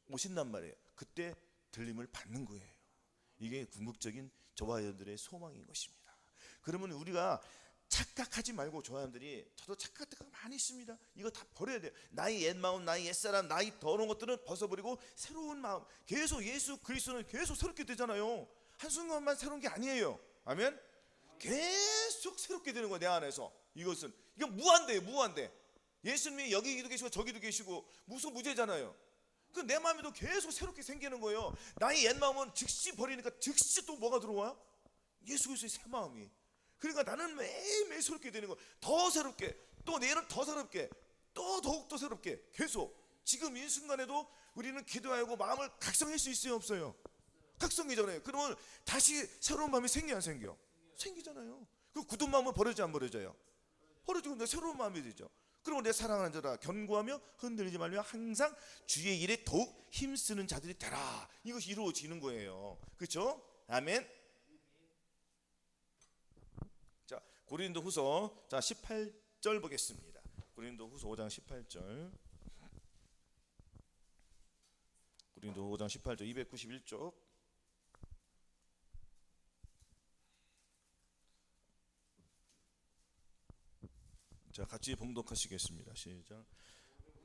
오신단 말이에요. 그때 들림을 받는 거예요. 이게 궁극적인 저와 여러분들의 소망인 것입니다. 그러면 우리가 착각하지 말고, 저도 착각할 때가 많이 있습니다. 이거 다 버려야 돼요. 나의 옛 마음, 나의 옛사람, 나의 더러운 것들은 벗어버리고 새로운 마음, 계속 예수 그리스도는 계속 새롭게 되잖아요. 한순간만 새로운 게 아니에요. 아멘. 계속 새롭게 되는 거예요, 내 안에서. 이건 무한대. 예수님이 여기도 계시고 저기도 계시고 무소무제잖아요. 그 내 마음에도 계속 새롭게 생기는 거예요. 나의 옛 마음은 즉시 버리니까 즉시 또 뭐가 들어와요? 예수 그리스도의 새 마음이. 그러니까 나는 매일매일 새롭게 되는 거예요. 더 새롭게, 또 내일은 더 새롭게, 또 더욱더 새롭게 계속. 지금 이 순간에도 우리는 기도하고 마음을 각성할 수 있어요, 없어요? 각성이잖아요. 그러면 다시 새로운 마음이 생겨, 안 생겨? 생기잖아요. 그 굳은 마음은 버려져, 안 버려져요? 버려지고 새로운 마음이 되죠. 그리고 내 사랑하는 자라 견고하며 흔들리지 말며 항상 주의 일에 더욱 힘쓰는 자들이 되라. 이것이 이루어지는 거예요. 그렇죠? 아멘. 자, 고린도후서 18절 보겠습니다. 고린도후서 5장 18절. 고린도 5장 18절 291쪽. 자, 같이 봉독하시겠습니다. 시작.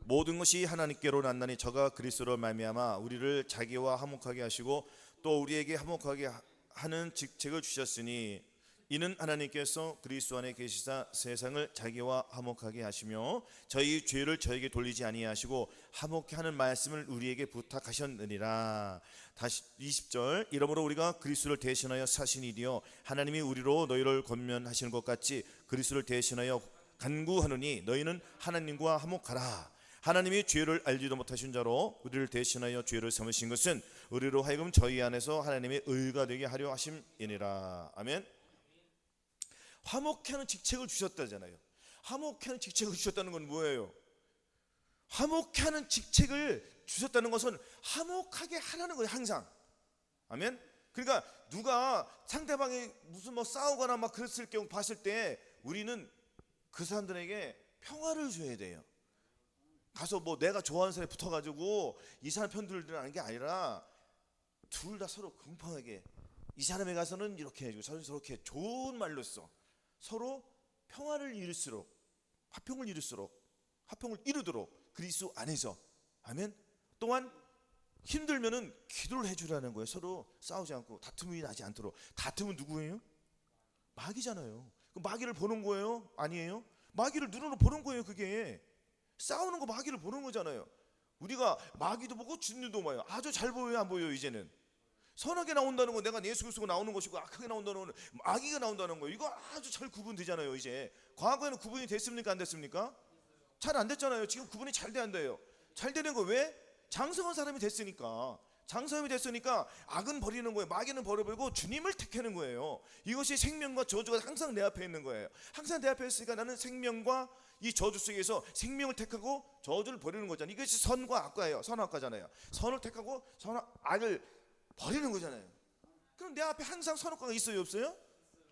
모든 것이 하나님께로 났나니 저가 그리스도로 말미암아 우리를 자기와 화목하게 하시고 또 우리에게 화목하게 하는 직책을 주셨으니 이는 하나님께서 그리스도 안에 계시사 세상을 자기와 화목하게 하시며 저희 죄를 저에게 돌리지 아니하시고 화목케 하는 말씀을 우리에게 부탁하셨느니라. 다시 20절. 이러므로 우리가 그리스도를 대신하여 사신 일이요 하나님이 우리로 너희를 권면하시는 것 같이 그리스도를 대신하여 간구하노니 너희는 하나님과 화목하라. 하나님이 죄를 알지도 못하신 자로 우리를 대신하여 죄를 삼으신 것은 우리로 하여금 저희 안에서 하나님의 의가 되게 하려 하심이니라. 아멘. 화목케 하는 직책을 주셨다잖아요. 화목케 하는 직책을 주셨다는 건 뭐예요? 화목케 하는 직책을 주셨다는 것은 화목하게 하라는 거예요. 항상. 아멘. 그러니까 누가 상대방이 무슨 뭐 싸우거나 막 그랬을 경우 봤을 때 우리는 그 사람들에게 평화를 줘야 돼요. 가서 뭐 내가 좋아하는 사람에 붙어가지고 이 사람 편 들으라는 게 아니라 둘 다 서로 공평하게 이 사람에 가서는 이렇게 해주고 저렇게 좋은 말로써 서로 평화를 이룰수록 화평을 이루도록 그리스도 안에서. 아멘. 또한 힘들면은 기도를 해주라는 거예요. 서로 싸우지 않고 다툼이 나지 않도록. 다툼은 누구예요? 마귀잖아요. 그 마귀를 보는 거예요? 아니에요? 마귀를 눈으로 보는 거예요. 그게 싸우는 거 마귀를 보는 거잖아요. 우리가 마귀도 보고 주님도 봐요. 아주 잘 보여요, 안 보여요? 이제는 선하게 나온다는 건 내가 예수 그리스도가 나오는 것이고 악하게 나온다는 건 마귀가 나온다는 거예요. 이거 아주 잘 구분되잖아요. 이제 과거에는 구분이 됐습니까? 안 됐습니까? 잘 안 됐잖아요. 지금 구분이 잘 돼야 돼요. 잘 되는 거 왜? 장성한 사람이 됐으니까. 장사함이 됐으니까 악은 버리는 거예요. 마귀는 버려버리고 주님을 택하는 거예요. 이것이 생명과 저주가 항상 내 앞에 있는 거예요. 항상 내 앞에 있으니까 나는 생명과 이 저주 속에서 생명을 택하고 저주를 버리는 거잖아요. 이것이 선과 악과예요. 선악과잖아요. 선을 택하고 악을 버리는 거잖아요. 그럼 내 앞에 항상 선악과가 있어요, 없어요?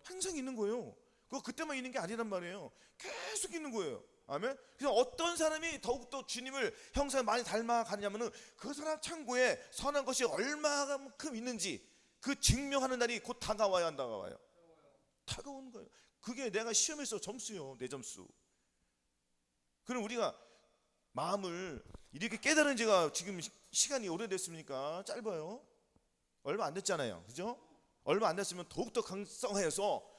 항상 있는 거예요. 그거 그때만 있는 게 아니란 말이에요. 계속 있는 거예요. 아멘. 그래서 어떤 사람이 더욱더 주님을 형상 많이 닮아가냐면은 그 사람 창고에 선한 것이 얼마만큼 있는지 그 증명하는 날이 곧 다가와야 안 다가와요? 다가오는 거예요. 그게 내가 시험에서 점수요. 내 점수. 그럼 우리가 마음을 이렇게 깨달은 지가 지금 시간이 오래됐습니까? 짧아요. 얼마 안 됐잖아요. 그죠? 얼마 안 됐으면 더욱더 강성해서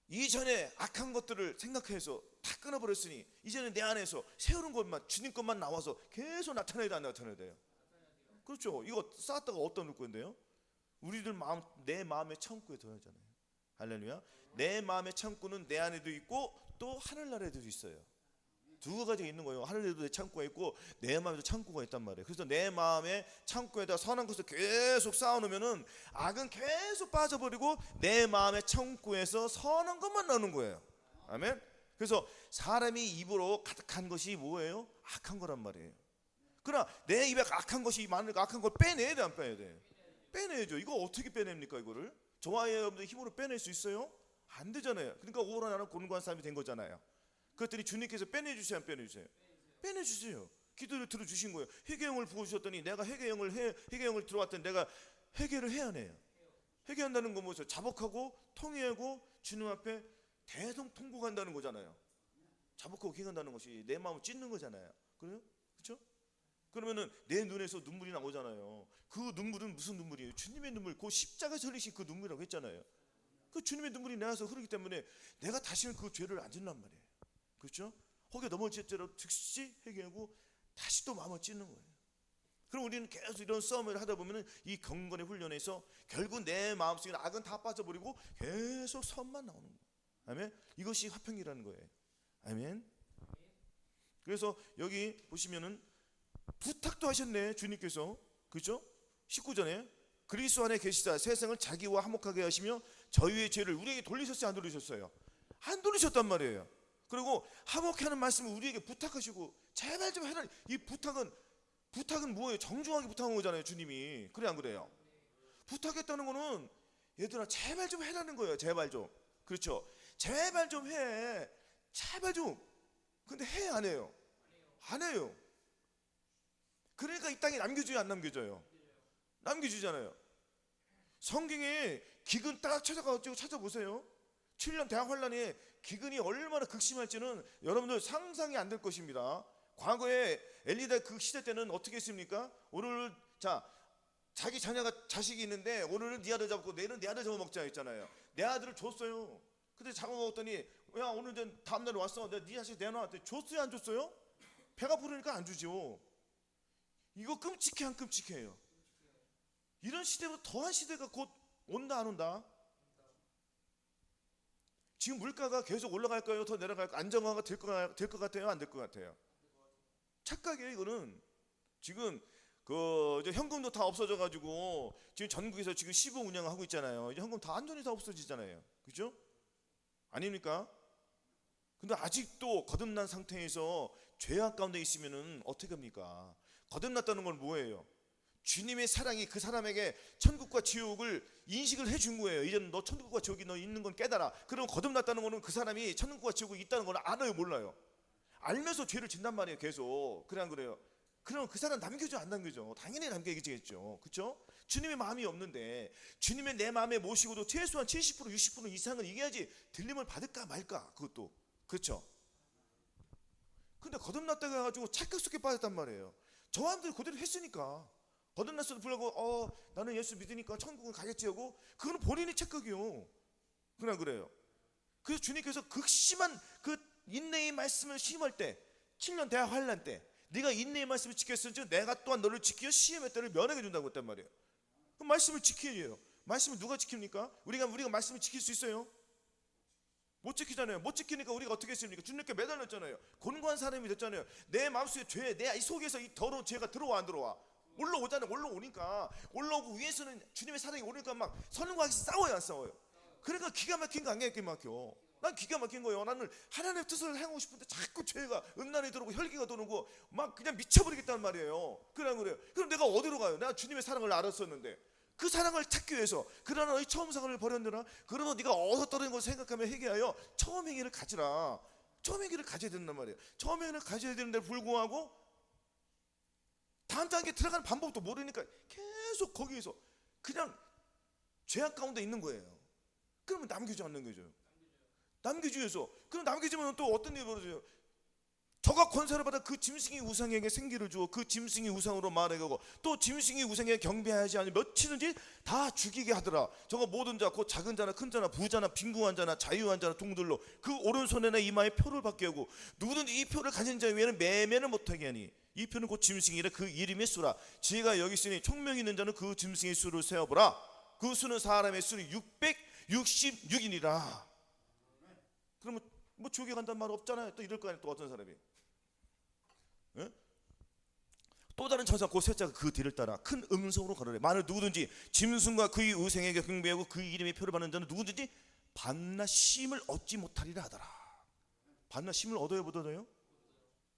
이전에 악한 것들을 생각해서 다 끊어버렸으니 이제는 내 안에서 세우는 것만 주님 것만 나와서 계속 나타내야 돼, 안 나타내야 돼요? 그렇죠. 이거 쌓았다가 어디다 놓을 건데요? 우리들 마음, 내 마음의 창고에 들어가잖아요. 할렐루야. 내 마음의 창고는 내 안에도 있고 또 하늘나라에도 있어요. 두 가지가 있는 거예요. 하늘에도 내 창고가 있고 내 마음에도 창고가 있단 말이에요. 그래서 내 마음의 창고에다 선한 것을 계속 쌓아놓으면은 악은 계속 빠져버리고 내 마음의 창고에서 선한 것만 나오는 거예요. 아멘. 그래서 사람이 입으로 가득한 것이 뭐예요? 악한 거란 말이에요. 그러나 내 입에 악한 것이 많으니까 악한 걸 빼내야 돼, 안 빼야 돼? 빼내야죠. 이거 어떻게 빼냅니까? 이거를 저와 여러분들 힘으로 빼낼 수 있어요? 안 되잖아요. 그러니까 오로나는 곤고한 사람이 된 거잖아요. 그것들이 주님께서 빼내주세요, 안 빼내주세요? 빼내주세요. 기도를 들어주신 거예요. 회개형을 부어주셨더니 내가 회개형을 들어왔더니 내가 회개를 해야 해요. 회개한다는 건 뭐죠? 자복하고 통회하고 주님 앞에 대성통곡한다는 거잖아요. 자복하고 기간다는 것이 내 마음을 찢는 거잖아요. 그래요? 그렇죠? 그러면은 내 눈에서 눈물이 나오잖아요. 그 눈물은 무슨 눈물이에요? 주님의 눈물, 그 십자가 절리신 그 눈물이라고 했잖아요. 그 주님의 눈물이 나와서 흐르기 때문에 내가 다시는 그 죄를 안 짓란 말이에요. 그렇죠? 혹여 넘어질대로 즉시 회개하고 다시 또 마음을 찢는 거예요. 그럼 우리는 계속 이런 싸움을 하다 보면은 이 경건의 훈련에서 결국 내 마음속에 악은 다 빠져버리고 계속 선만 나오는 거예요. 아멘. 이것이 화평이라는 거예요. 아멘. 그래서 여기 보시면은 부탁도 하셨네, 주님께서. 그렇죠? 19절에 그리스도 안에 계시자 세상을 자기와 화목하게 하시며 저희의 죄를 우리에게 돌리셨어요, 안 돌리셨어요? 안 돌리셨단 말이에요. 그리고 화목하는 말씀을 우리에게 부탁하시고 제발 좀 해라. 이 부탁은 뭐예요? 정중하게 부탁한 거잖아요, 주님이. 그래 안 그래요? 부탁했다는 거는 얘들아 제발 좀 해라는 거예요. 제발 좀. 그렇죠? 제발 좀 해. 제발 좀. 근데 해 안 해요? 안 해요. 그러니까 이 땅에 남겨줘요, 안 남겨줘요? 남겨주잖아요. 성경에 기근 딱 찾아가지고 찾아보세요. 7년 대학 환란에 기근이 얼마나 극심할지는 여러분들 상상이 안 될 것입니다. 과거에 엘리다 그 시대 때는 어떻게 했습니까? 오늘 자기 자식이 있는데 오늘은 네 아들 잡고 내일은 네 아들 잡아먹자 했잖아요. 내 아들을 줬어요. 근데 잡아먹었더니 야 오늘 다음날에 왔어. 내가 네 자식 내놔. 줬어요 안 줬어요? 배가 부르니까 안 주죠. 이거 끔찍해 안 끔찍해요? 이런 시대보다 더한 시대가 곧 온다 안 온다? 지금 물가가 계속 올라갈까요? 더 내려갈까요? 안정화가 될 것 같아요? 안 될 것 같아요? 착각이에요. 이거는 지금 이제 현금도 다 없어져가지고 지금 전국에서 지금 시부 운영하고 있잖아요. 이제 현금 다 완전히 다 없어지잖아요. 그죠? 아닙니까? 근데 아직도 거듭난 상태에서 죄악 가운데 있으면은 어떻게 합니까? 거듭났다는 건 뭐예요? 주님의 사랑이 그 사람에게 천국과 지옥을 인식을 해준 거예요. 이제는 너 천국과 지옥이 너 있는 건 깨달아. 그럼 거듭났다는 거는 그 사람이 천국과 지옥이 있다는 걸 알아요, 몰라요? 알면서 죄를 짓단 말이에요, 계속. 그래 안 그래요? 그럼 그 사람 남겨줘 안 남겨줘? 당연히 남겨야겠죠. 그렇죠? 주님의 마음이 없는데 주님의 내 마음에 모시고도 최소한 70% 60% 이상은 이겨야지 들림을 받을까 말까. 그것도 그렇죠? 근데 거듭났다고 해가지고 착각 속에 빠졌단 말이에요. 저한테 그대로 했으니까 거듭났어도 불구하고 나는 예수 믿으니까 천국은 가겠지 하고 그거는 본인의 착각이요. 그냥 그래요. 그래서 주님께서 극심한 그 인내의 말씀을 시험할 때 7년 대학 환란 때 네가 인내의 말씀을 지켰으니 내가 또한 너를 지켜 시험의 때를 면하게 준다고 했단 말이에요. 그 말씀을 지켜야 해요. 말씀을 누가 지킵니까? 우리가 말씀을 지킬 수 있어요? 못 지키잖아요. 못 지키니까 우리가 어떻게 했습니까? 주님께 매달렸잖아요. 곤고한 사람이 됐잖아요. 내 마음속에 죄, 내 속에서 이 더러운 죄가 들어와 안 들어와? 올라오잖아요. 올라오고 위에서는 주님의 사랑이 오니까 막 선과 악이 싸워요 안 싸워요? 그러니까 기가 막힌 거 안 기가 막혀. 난 기가 막힌 거예요. 나는 하나님의 뜻을 행하고 싶은데 자꾸 죄가 음란이 들어오고 혈기가 도는고 막 그냥 미쳐버리겠다는 말이에요. 그래요. 그럼 내가 어디로 가요? 내가 주님의 사랑을 알았었는데 그 사랑을 찾기 위해서 그러나 너희 처음 사랑을 버렸느라 그러면 네가 어디서 떨어진 것을 생각하며 회개하여 처음 행위를 가지라. 처음 행위를 가져야 된단 말이에요. 처음 행위를 가져야 되는데 불구하고 다음 단계 들어가는 방법도 모르니까 계속 거기에서 그냥 죄악 가운데 있는 거예요. 그러면 남겨져 안 남겨져요? 남겨주면서 그럼 남겨주면 또 어떤 일이 벌어져요? 저가 권세를 받아 그 짐승이 우상에게 생기를 주어 그 짐승이 우상으로 말하고 또 짐승이 우상에게 경배하지 않으면 며칠든지 다 죽이게 하더라. 저거 모든 자 곧 작은 자나 큰 자나 부자나 빈궁한 자나 자유한 자나 동들로 그 오른손에나 이마에 표를 받게 하고 누구든지 이 표를 가진 자 외에는 매매를 못하게 하니 이 표는 곧 짐승이라 그 이름의 수라. 지혜가 여기 있으니 총명이 있는 자는 그 짐승의 수를 세어보라. 그 수는 사람의 수는 666이니라. 그러면 뭐 지옥에 간다는 말 없잖아요. 또 이럴 거 아니에요. 또 어떤 사람이 또 다른 천사 곧 셋째가 그 뒤를 따라 큰 음성으로 가르래. 만일 누구든지 짐승과 그의 의생에게 경배하고 그 이름의 표를 받는 자는 누구든지 밤낮 쉼을 얻지 못하리라 하더라. 밤낮 쉼을 얻어야 못 얻어요?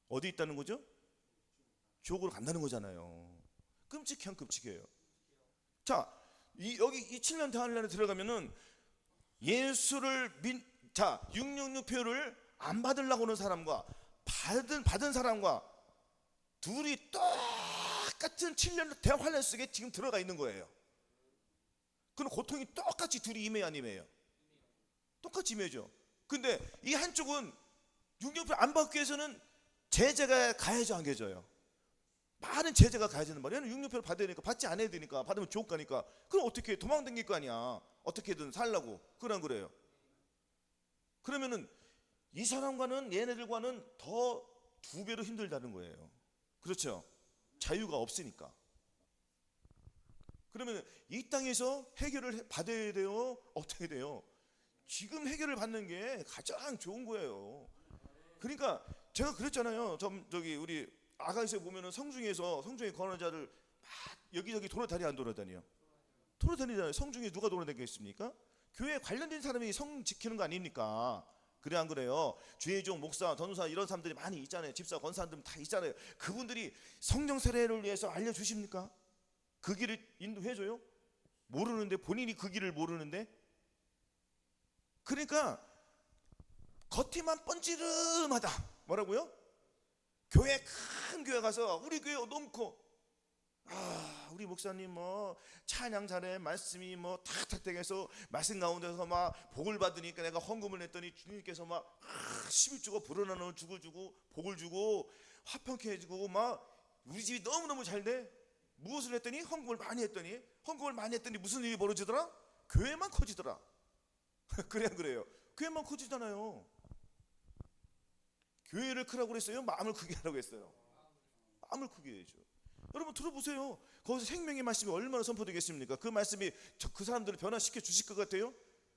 어디 있다는 거죠? 지옥으로 간다는 거잖아요. 끔찍한 끔찍해요. 자, 여기 이 7년 대환란에 들어가면은 예수를 666 표를 안 받으려고 하는 사람과 받은 사람과 둘이 똑같은 7년 대환란 속에 지금 들어가 있는 거예요. 그럼 고통이 똑같이 둘이 임해야 안 임해요? 똑같이 임해죠. 근데 이 한쪽은 666표 안 받기 위해서는 제재가 가해져 안 가해져요? 많은 제재가 가해지는 말이에요. 666표를 받아야 되니까 받지 않아야 되니까 받으면 지옥 가니까 그럼 어떻게 도망다닐 거 아니야. 어떻게든 살라고. 그래요. 그러면은 이 사람과는 얘네들과는 더 2배로 힘들다는 거예요. 그렇죠? 자유가 없으니까. 그러면 이 땅에서 해결을 받아야 돼요? 어떻게 돼요? 지금 해결을 받는 게 가장 좋은 거예요. 그러니까 제가 그랬잖아요. 저기 우리 아가이서에 보면은 성중의 권한자를 막 여기저기 돌아다니 안 돌아다녀요? 돌아다니잖아요. 성중에 누가 돌아다니겠습니까? 교회에 관련된 사람이 성 지키는 거 아닙니까? 그래 안 그래요? 주의종 목사, 전도사 이런 사람들이 많이 있잖아요. 집사, 권사들 다 있잖아요. 그분들이 성령 세례를 위해서 알려주십니까? 그 길을 인도해줘요? 모르는데, 본인이 그 길을 모르는데. 그러니까 겉이만 번지름하다. 뭐라고요? 큰 교회 가서 우리 교회 너무 커. 우리 목사님 뭐 찬양 잘해, 말씀이 뭐 탁탁탁해서 말씀 가운데서 막 복을 받으니까 내가 헌금을 냈더니 주님께서 막 11주고 불어나는 죽을 주고 복을 주고 화평케 해주고 막 우리 집이 너무너무 잘 돼. 무엇을 했더니 헌금을 많이 했더니 무슨 일이 벌어지더라? 교회만 커지더라. 그래 안 그래요? 교회만 커지잖아요. 교회를 크라고 그랬어요? 마음을 크게 하라고 했어요? 마음을 크게 해야죠. 여러분 들어보세요. 거기서 생명의 말씀이 얼마나 선포되겠습니까? 그 말씀이 그 사람들을 변화시켜 주실 것 같아요?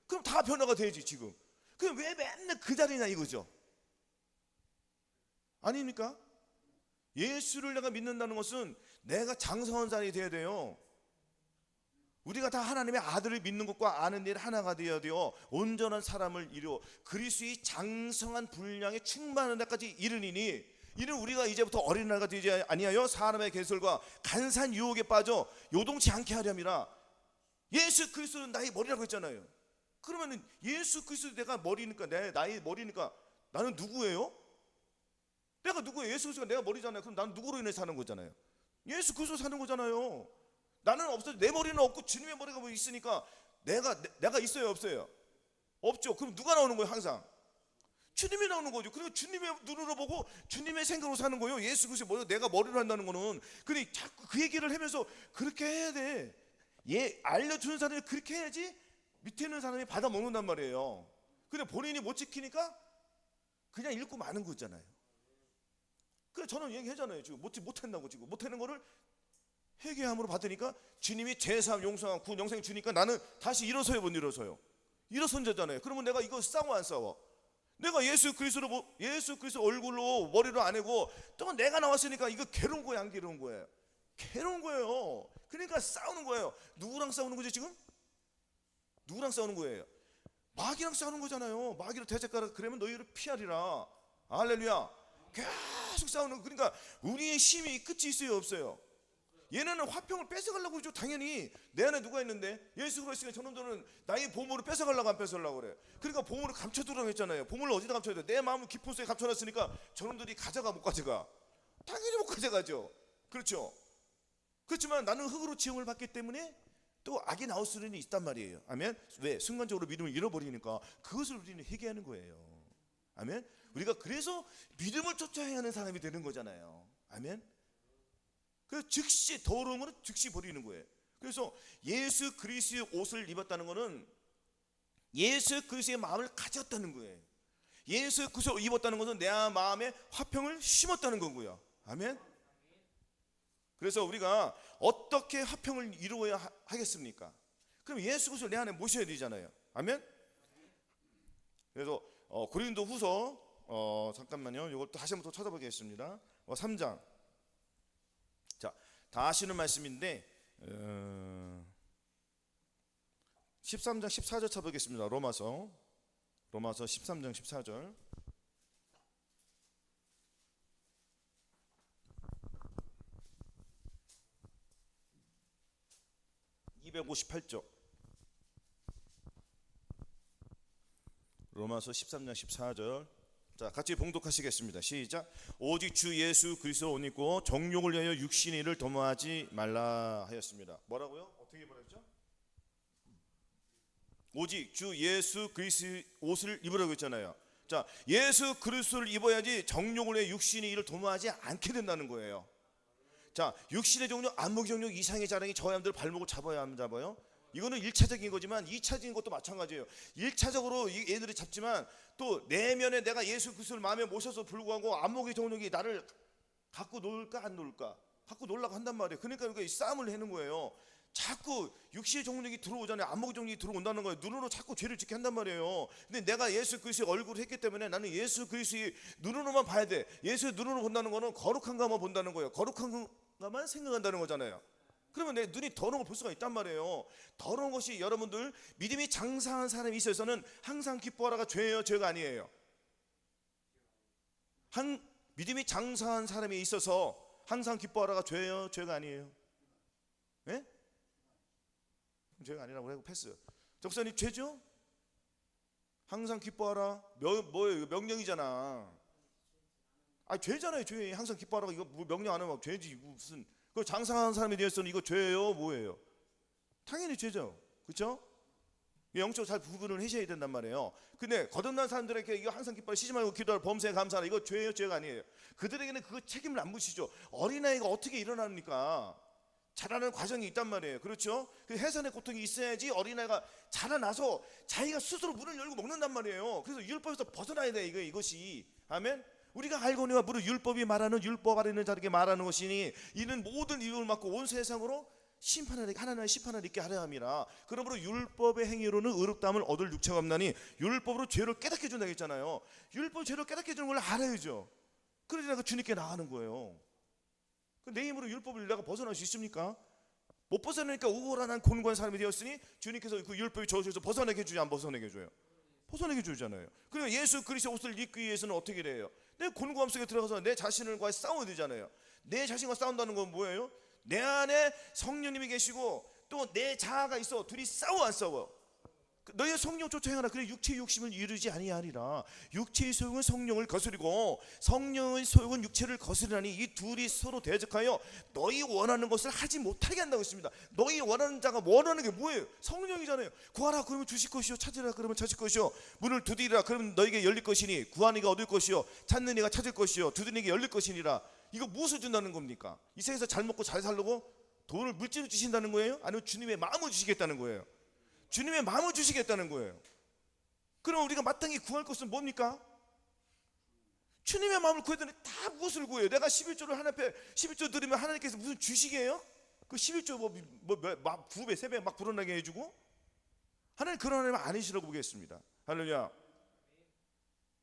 그럼 다 변화가 되지 지금. 그럼 왜 맨날 그 자리냐 이거죠? 아닙니까? 예수를 내가 믿는다는 것은 내가 장성한 사람이 되어야 돼요. 우리가 다 하나님의 아들을 믿는 것과 아는 일 하나가 되어야 돼요. 온전한 사람을 이루어 그리스도의 장성한 분량에 충만한 데까지 이르니니, 이는 우리가 이제부터 어린아이가 되지 아니하여 사람의 개설과 간사한 유혹에 빠져 요동치 않게 하렴이라. 예수 그리스도는 나의 머리라고 했잖아요. 그러면은 예수 그리스도 내가 머리니까, 내 나의 머리니까 나는 누구예요? 내가 누구예요? 예수 그리스도가 내가 머리잖아요. 그럼 나는 누구로 인해 사는 거잖아요? 예수 그리스도 사는 거잖아요. 나는 없어도 내 머리는 없고 주님의 머리가 뭐 있으니까 내가 있어요, 없어요? 없죠. 그럼 누가 나오는 거예요? 항상 주님이 나오는 거죠. 그리고 주님의 눈으로 보고 주님의 생각으로 사는 거예요. 예수 그리스도 머리, 내가 머리를 한다는 거는. 근데 자꾸 그 얘기를 하면서 그렇게 해야 돼. 알려주는 사람이 그렇게 해야지 밑에 있는 사람이 받아 먹는단 말이에요. 근데 본인이 못 지키니까 그냥 읽고 마는 거잖아요. 그래서 저는 얘기하잖아요. 지금 못한다고. 지금 못하는 거를 회개함으로 받으니까 주님이 제3 용서함 구원 영생 주니까 나는 다시 일어서요, 못 일어서요? 일어선 자잖아요. 그러면 내가 이거 싸워 안 싸워? 내가 예수 그리스도 얼굴로 머리로 안 해고 또 내가 나왔으니까 이거 괴로운 거예요, 안 괴로운 거예요? 괴로운 거예요. 그러니까 싸우는 거예요. 누구랑 싸우는 거죠 지금? 누구랑 싸우는 거예요? 마귀랑 싸우는 거잖아요. 마귀로 대적하라 그러면 너희를 피하리라. 할렐루야. 계속 싸우는 거. 그러니까 우리의 힘이 끝이 있어요, 없어요? 얘네는 화평을 뺏어가려고 그러죠. 당연히 내 안에 누가 있는데 예수가 있으니까 저놈들은 나의 보물을 뺏어가려고 안 뺏어가려고 그래. 그러니까 보물을 감춰두라고 했잖아요. 보물을 어디다 감춰야 돼? 내 마음을 깊은 속에 감춰놨으니까 저놈들이 가져가 못 가져가? 당연히 못 가져가죠. 그렇죠? 그렇지만 나는 흙으로 지음을 받기 때문에 또 악이 나올 수는 있단 말이에요. 아멘. 왜? 순간적으로 믿음을 잃어버리니까 그것을 우리는 회개하는 거예요. 아멘. 우리가 그래서 믿음을 쫓아야 하는 사람이 되는 거잖아요. 아멘. 그래서 즉시 더러움은 즉시 버리는 거예요. 그래서 예수 그리스도의 옷을 입었다는 것은 예수 그리스도의 마음을 가졌다는 거예요. 예수 그리스도를 입었다는 것은 내 마음에 화평을 심었다는 거고요. 아멘. 그래서 우리가 어떻게 화평을 이루어야 하겠습니까? 그럼 예수 그리스도를 내 안에 모셔야 되잖아요. 아멘. 그래서 고린도후서 잠깐만요. 이것도 다시 한번 또 찾아보겠습니다. 3장. 자, 다 아시는 말씀인데 13장 14절 쳐보겠습니다. 로마서 13장 14절. 258쪽. 로마서 13장 14절. 자, 같이 봉독하시겠습니다. 시작. 오직 주 예수 그리스도 옷 입고 정욕을 위하여 육신의 일을 도모하지 말라 하였습니다. 뭐라고요? 어떻게 말했죠? 오직 주 예수 그리스도 옷을 입으라고 했잖아요. 자, 예수 그리스도를 입어야지 정욕을 위해 육신의 일을 도모하지 않게 된다는 거예요. 자, 육신의 정욕, 안목의 정욕, 이상의 자랑이 저희 사람들 발목을 잡아야 하면 잡아요. 이거는 1차적인 거지만 2차적인 것도 마찬가지예요. 1차적으로 얘들이 잡지만 또 내면에 내가 예수 그리스도를 마음에 모셔서 불구하고 안목의 정욕이 나를 갖고 놀까 안 놀까? 갖고 놀라고 한단 말이에요. 그러니까 우리가 싸움을 하는 거예요. 자꾸 육신의 정욕이 들어오잖아요. 안목의 정욕이 들어온다는 거예요. 눈으로 자꾸 죄를 짓게 한단 말이에요. 근데 내가 예수 그리스도의 얼굴을 했기 때문에 나는 예수 그리스도의 눈으로만 봐야 돼. 예수의 눈으로 본다는 거는 거룩한 것만 본다는 거예요. 거룩한 것만 생각한다는 거잖아요. 그러면 내 눈이 더러운 걸 볼 수가 있단 말이에요. 더러운 것이 여러분들 믿음이 장사한 사람이 있어서는 항상 기뻐하라가 죄예요, 죄가 아니에요? 한 믿음이 장사한 사람에 있어서 항상 기뻐하라가 죄예요, 죄가 아니에요? 예? 죄가 아니라고 하고 패스. 적사님 죄죠? 항상 기뻐하라. 뭐예요? 명령이잖아. 아, 죄잖아요, 죄. 항상 기뻐하라고 이거 명령 안 하면 죄지. 무슨 그 장사한 사람에 대해서는 이거 죄예요, 뭐예요? 당연히 죄죠, 그렇죠? 영적으로 잘 구분을 하셔야 된단 말이에요. 근데 거듭난 사람들에게 이거 항상 기뻐하라, 쉬지 말고 기도하라, 범사에 감사하라, 이거 죄예요, 죄가 아니에요? 그들에게는 그 책임을 안 묻히죠. 어린아이가 어떻게 일어납니까? 자라는 과정이 있단 말이에요, 그렇죠? 그 해산의 고통이 있어야지 어린아이가 자라나서 자기가 스스로 문을 열고 먹는단 말이에요. 그래서 율법에서 벗어나야 돼, 이것이. 아멘. 우리가 알거니와 무릇 율법이 말하는 율법 아래 있는 자에게 말하는 것이니 이는 모든 이익을 맡고 온 세상으로 심판을 하나님의 심판을 있게 하려 함이라. 그러므로 율법의 행위로는 의롭다함을 얻을 육체가 없나니 율법으로 죄를 깨닫게 해준다고 했잖아요. 율법 죄를 깨닫게 해주는 걸 알아야죠. 그래서 내가 주님께 나가는 거예요. 내 힘으로 율법을 내가 벗어날 수 있습니까? 못 벗어내니까 우월한 곤고한 사람이 되었으니 주님께서 그 율법이 저주에서 벗어내게 해주지 안 벗어내게 해줘요? 벗어내게 해주잖아요. 그리고 예수 그리스도의 옷을 입기 위해서는 어떻게 해요? 내 곤고함 속에 들어가서 내 자신과 싸워야 되잖아요. 내 자신과 싸운다는 건 뭐예요? 내 안에 성령님이 계시고 또 내 자아가 있어. 둘이 싸워 안 싸워? 너의 성령 쫓아 행하라. 그래 육체의 욕심을 이루지 아니하리라. 육체의 소욕은 성령을 거스리고 성령의 소욕은 육체를 거스리라니 이 둘이 서로 대적하여 너희 원하는 것을 하지 못하게 한다고 했습니다. 너희 원하는 자가 원하는 게 뭐예요? 성령이잖아요. 구하라 그러면 주실 것이요, 찾으라 그러면 찾을 것이요, 문을 두드리라 그러면 너에게 열릴 것이니 구하는 이가 얻을 것이요, 찾는 이가 찾을 것이요, 두드리는 이가 열릴 것이니라. 이거 무엇을 준다는 겁니까? 이 세상에서 잘 먹고 잘 살려고 돈을 물질로 주신다는 거예요? 아니면 주님의 마음을 주시겠다는 거예요? 주님의 마음을 주시겠다는 거예요. 그럼 우리가 마땅히 구할 것은 뭡니까? 주님의 마음을 구해야 되는데 다 무엇을 구해요? 내가 11조를 하나님 앞에 11조 드리면 하나님께서 무슨 주식이에요? 그 11조 막 2배 3배 막 불어나게 해주고? 하나님 그런 하나님 아니시라고 보겠습니다. 할렐루야.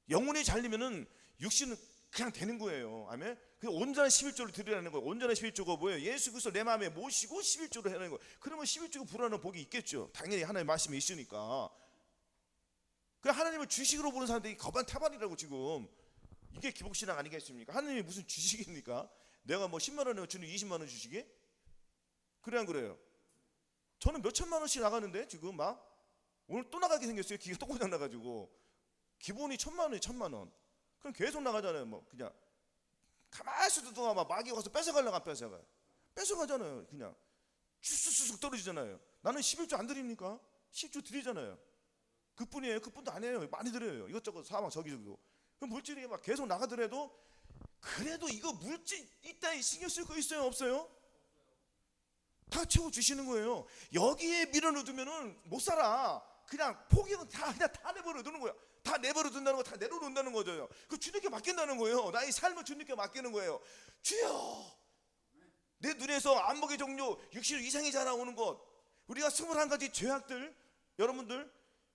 영혼이 잘리면은 육신은 그냥 되는 거예요. 아멘. 그 온전한 11조를 드리라는 거예요. 온전한 11조가 뭐예요? 예수 그리스도 내 마음에 모시고 11조를 해라는 거예요. 그러면 11조가 불어나는 복이 있겠죠. 당연히 하나님의 말씀이 있으니까. 그 하나님을 주식으로 보는 사람들이 거반타반이라고 지금. 이게 기복신앙 아니겠습니까? 하나님이 무슨 주식입니까? 내가 뭐 10만 원이면 주는 20만 원 주식이? 그래 안 그래요? 저는 몇 천만 원씩 나가는데 지금 막 오늘 또 나가게 생겼어요. 기가 또 고장 나가지고. 기본이 1,000만 원이 1,000만 원. 그럼 계속 나가잖아요. 뭐 그냥 가만히 있어도 막 마귀가 가서 뺏어가려고 안 뺏어가요. 뺏어가잖아요. 그냥 쑥쑥 떨어지잖아요. 나는 11조 안 드립니까? 10조 드리잖아요. 그뿐이에요. 그뿐도 안 해요. 많이 드려요. 이것저것 사막 저기저기도. 그럼 물질이 막 계속 나가더라도 그래도 이거 물질 이따위 신경 쓸 거 있어요, 없어요? 다 채워주시는 거예요. 여기에 밀어넣으면은 못 살아. 그냥 포기는 그냥 다 내버려 두는 거야. 다 내버려 둔다는 거 다 내려놓는다는 거죠. 그 주님께 맡긴다는 거예요. 나의 삶을 주님께 맡기는 거예요. 주여, 내 눈에서 안목의 종류 60 이상이 자라오는 것, 우리가 21가지 죄악들, 여러분들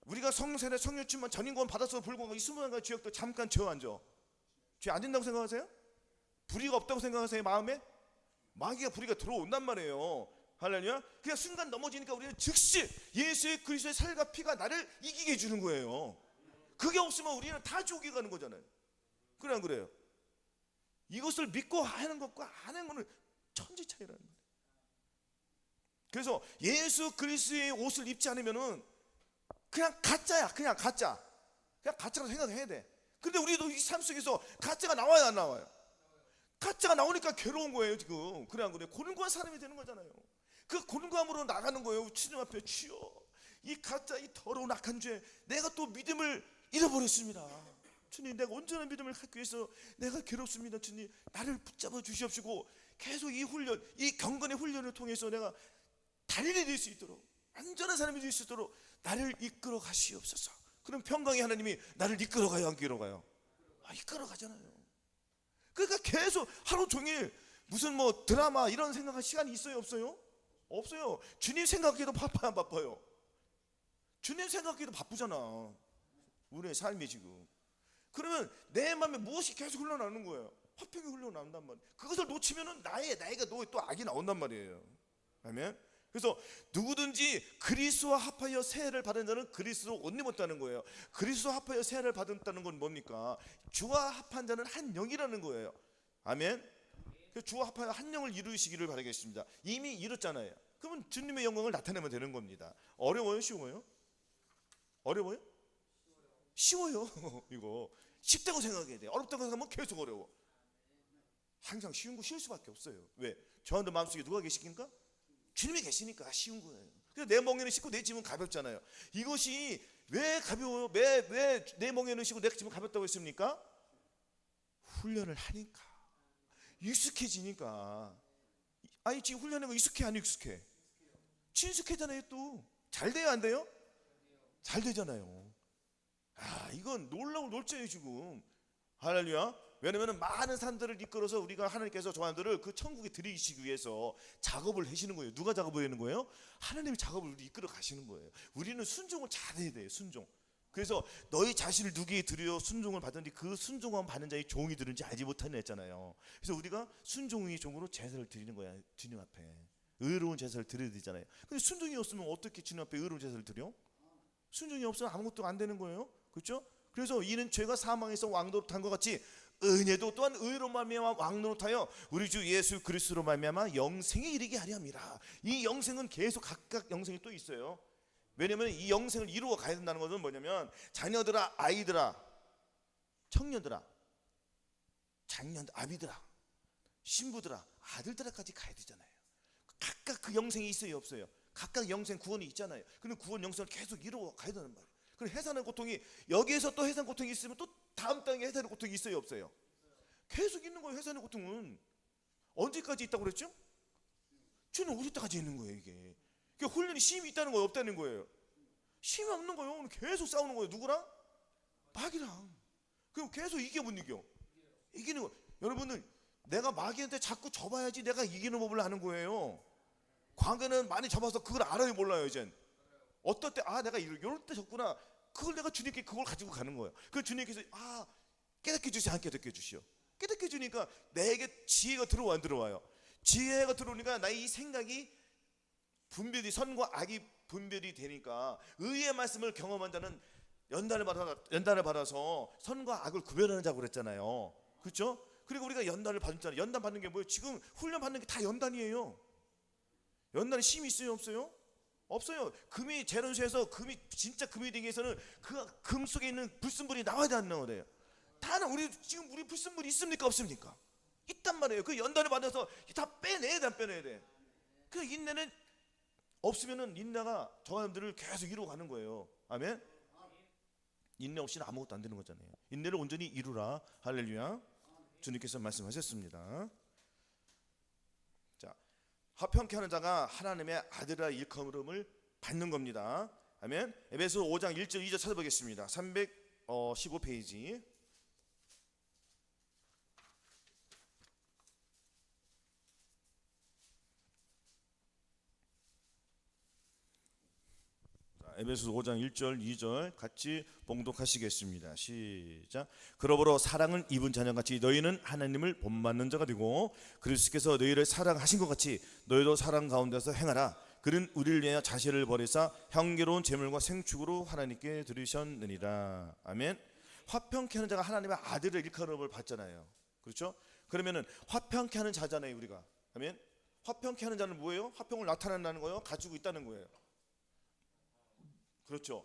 우리가 성세례 성령침만 전인권 받아서 불구하고 이 21가지 죄악들 잠깐 저앉아. 죄 안 된다고 생각하세요? 불의가 없다고 생각하세요? 마음에? 마귀가 불의가 들어온단 말이에요. 할렐루야. 그냥 순간 넘어지니까 우리는 즉시 예수의 그리스도의 살과 피가 나를 이기게 해주는 거예요. 그게 없으면 우리는 다 죽어가는 거잖아요. 그래 안 그래요? 이것을 믿고 하는 것과 안 하는 것은 천지 차이라는 거예요. 그래서 예수 그리스도의 옷을 입지 않으면은 그냥 가짜야. 그냥 가짜. 그냥 가짜로 생각해야 돼. 근데 우리도 이 삶 속에서 가짜가 나와요, 안 나와요? 가짜가 나오니까 괴로운 거예요 지금. 그래 안 그래요? 곤고한 사람이 되는 거잖아요. 그 곤고함으로 나가는 거예요. 주님 앞에 주여, 이 가짜 이 더러운 악한 죄 내가 또 믿음을 잃어버렸습니다. 주님, 내가 온전한 믿음을 갖기 위해서 내가 괴롭습니다. 주님, 나를 붙잡아 주시옵시고 계속 이 훈련, 이 경건의 훈련을 통해서 내가 달인이 될 수 있도록, 완전한 사람이 될 수 있도록 나를 이끌어 가시옵소서. 그럼 평강의 하나님이 나를 이끌어가요, 안 이끌어가요? 이끌어가잖아요. 그러니까 계속 하루 종일 무슨 뭐 드라마 이런 생각할 시간이 있어요, 없어요? 없어요. 주님 생각하기도 바빠요, 안 바빠요? 주님 생각하기도 바쁘잖아, 우리의 삶이 지금. 그러면 내 마음에 무엇이 계속 흘러나오는 거예요? 화평이 흘러나온단 말이에요. 그것을 놓치면은 나이가 또 악이 나온단 말이에요. 아멘. 그래서 누구든지 그리스도와 합하여 세례를 받은 자는 그리스도로 옷 입었다는 거예요. 그리스도와 합하여 세례를 받았다는 건 뭡니까? 주와 합한 자는 한 영이라는 거예요. 아멘. 주와 합하여 한 영을 이루시기를 바라겠습니다. 이미 이뤘잖아요. 그러면 주님의 영광을 나타내면 되는 겁니다. 어려워요? 쉬워요? 어려워요? 쉬워요. 이거 쉽다고 생각해야 돼요. 어렵다고 생각하면 계속 어려워. 항상 쉬운 거 쉬울 수밖에 없어요. 왜? 저한테 마음속에 누가 계시니까? 주님이 계시니까 쉬운 거예요. 그래서 내 멍에는 쉽고 내 짐은 가볍잖아요. 이것이 왜 가벼워요? 왜 내 멍에는 쉽고 내 짐은 가볍다고 했습니까? 훈련을 하니까, 익숙해지니까. 아니 지금 훈련한 거 익숙해 안 익숙해? 친숙해잖아요. 또 잘 돼요 안 돼요? 잘 되잖아요. 이건 놀라운 놀자예요 지금. 할렐루야. 왜냐하면 많은 사람들을 이끌어서 우리가 하나님께서 저 사람들을 그 천국에 들이시기 위해서 작업을 하시는 거예요. 누가 작업을 하는 거예요? 하나님이 작업을 우리 이끌어 가시는 거예요. 우리는 순종을 잘해야 돼요. 순종. 그래서 너희 자신을 누구에게 드려 순종을 받는데 그 순종함 받는 자의 종이 들은지 알지 못하는 했잖아요. 그래서 우리가 순종의 종으로 제사를 드리는 거야. 주님 앞에 의로운 제사를 드려야 되잖아요. 근데 순종이 없으면 어떻게 주님 앞에 의로운 제사를 드려? 순종이 없으면 아무것도 안 되는 거예요. 그렇죠? 그래서 이는 죄가 사망에서 왕노릇한 것 같이 은혜도 또한 의로 말미암아 왕노릇하여 우리 주 예수 그리스도로 말미암아 영생에 이르게 하려 함이라. 이 영생은 계속 각각 영생이 또 있어요. 왜냐하면 이 영생을 이루어 가야 된다는 것은 뭐냐면 자녀들아, 아이들아, 청년들아, 장년들, 아비들아, 신부들아, 아들들아까지 가야 되잖아요. 각각 그 영생이 있어요 없어요? 각각 영생 구원이 있잖아요. 근데 구원 영생을 계속 이루어 가야 되는 말이에요. 그리고 해산의 고통이 여기에서 또 해산 고통이 있으면 또 다음 땅에 해산의 고통이 있어요 없어요? 계속 있는 거예요. 해산의 고통은 언제까지 있다고 그랬죠? 주는 오실 때까지 있는 거예요. 이게 그러니까 훈련이 쉼이 있다는 거예요 없다는 거예요? 쉼이 없는 거예요. 계속 싸우는 거예요. 누구랑? 마귀랑. 그럼 계속 이겨 못 이겨? 이기는 거. 여러분들 내가 마귀한테 자꾸 져봐야지 내가 이기는 법을 아는 거예요. 광대는 많이 잡아서 그걸 알아요 몰라요 이젠? 어떨 때 내가 이럴 때 졌구나. 그걸 내가 주님께 그걸 가지고 가는 거예요. 그 주님께서 깨닫게 주시 안 깨닫게 주시오. 깨닫게 주니까 내게 지혜가 들어와 안 들어와요? 지혜가 들어오니까 나의 이 생각이 분별이 선과 악이 분별이 되니까 의의 말씀을 경험한 자는 연단을 받아서 선과 악을 구별하는 자고 그랬잖아요. 그렇죠? 그리고 우리가 연단을 받잖아요. 연단 받는 게 뭐예요? 지금 훈련 받는 게 다 연단이에요. 연단에 힘이 있어요 없어요? 없어요. 금이 재련소에서 금이 진짜 금이 되기 위해서는 그 금 속에 있는 불순물이 나와야 안 나오래요. 다는 우리 지금 우리 불순물이 있습니까 없습니까? 있단 말이에요. 그 연단을 받아서 다 빼내야 돼 안 빼내야 돼? 그 인내는 없으면은 인내가 저 사람들을 계속 이루어 가는 거예요. 아멘. 인내 없이는 아무것도 안 되는 거잖아요. 인내를 온전히 이루라. 할렐루야. 주님께서 말씀하셨습니다. 자, 화평케 하는 자가 하나님의 아들이라 일컬음을 받는 겁니다. 아멘. 에베소 5장 1절 2절 찾아보겠습니다. 315페이지. 에베소 5장 1절 2절 같이 봉독하시겠습니다. 시작. 그러므로 사랑은 입은 자녀같이 너희는 하나님을 본받는 자가 되고 그리스도께서 너희를 사랑하신 것 같이 너희도 사랑 가운데서 행하라. 그는 우리를 위하여 자신을 버리사 향기로운 제물과 생축으로 하나님께 드리셨느니라. 아멘. 화평케 하는 자가 하나님의 아들을 일컬음을 받잖아요. 그렇죠? 그러면은 화평케 하는 자잖아요 우리가. 아멘. 화평케 하는 자는 뭐예요? 화평을 나타낸다는 거예요? 가지고 있다는 거예요. 그렇죠.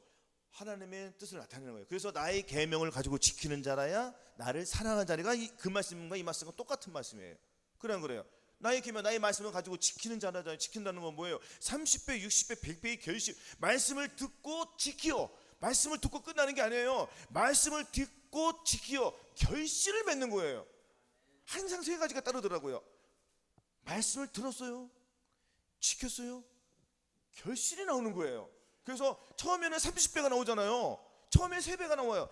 하나님의 뜻을 나타내는 거예요. 그래서 나의 계명을 가지고 지키는 자라야 나를 사랑하는 자리가 그 말씀과 이 말씀과 똑같은 말씀이에요. 그래요. 나의 계명, 나의 말씀을 가지고 지키는 자라잖아요. 지킨다는 건 뭐예요? 30배, 60배, 100배의 결실. 말씀을 듣고 지키어. 말씀을 듣고 끝나는 게 아니에요. 말씀을 듣고 지키어 결실을 맺는 거예요. 항상 세 가지가 따르더라고요. 말씀을 들었어요. 지켰어요. 결실이 나오는 거예요. 그래서 처음에는 30배가 나오잖아요. 처음에 3배가 나와요.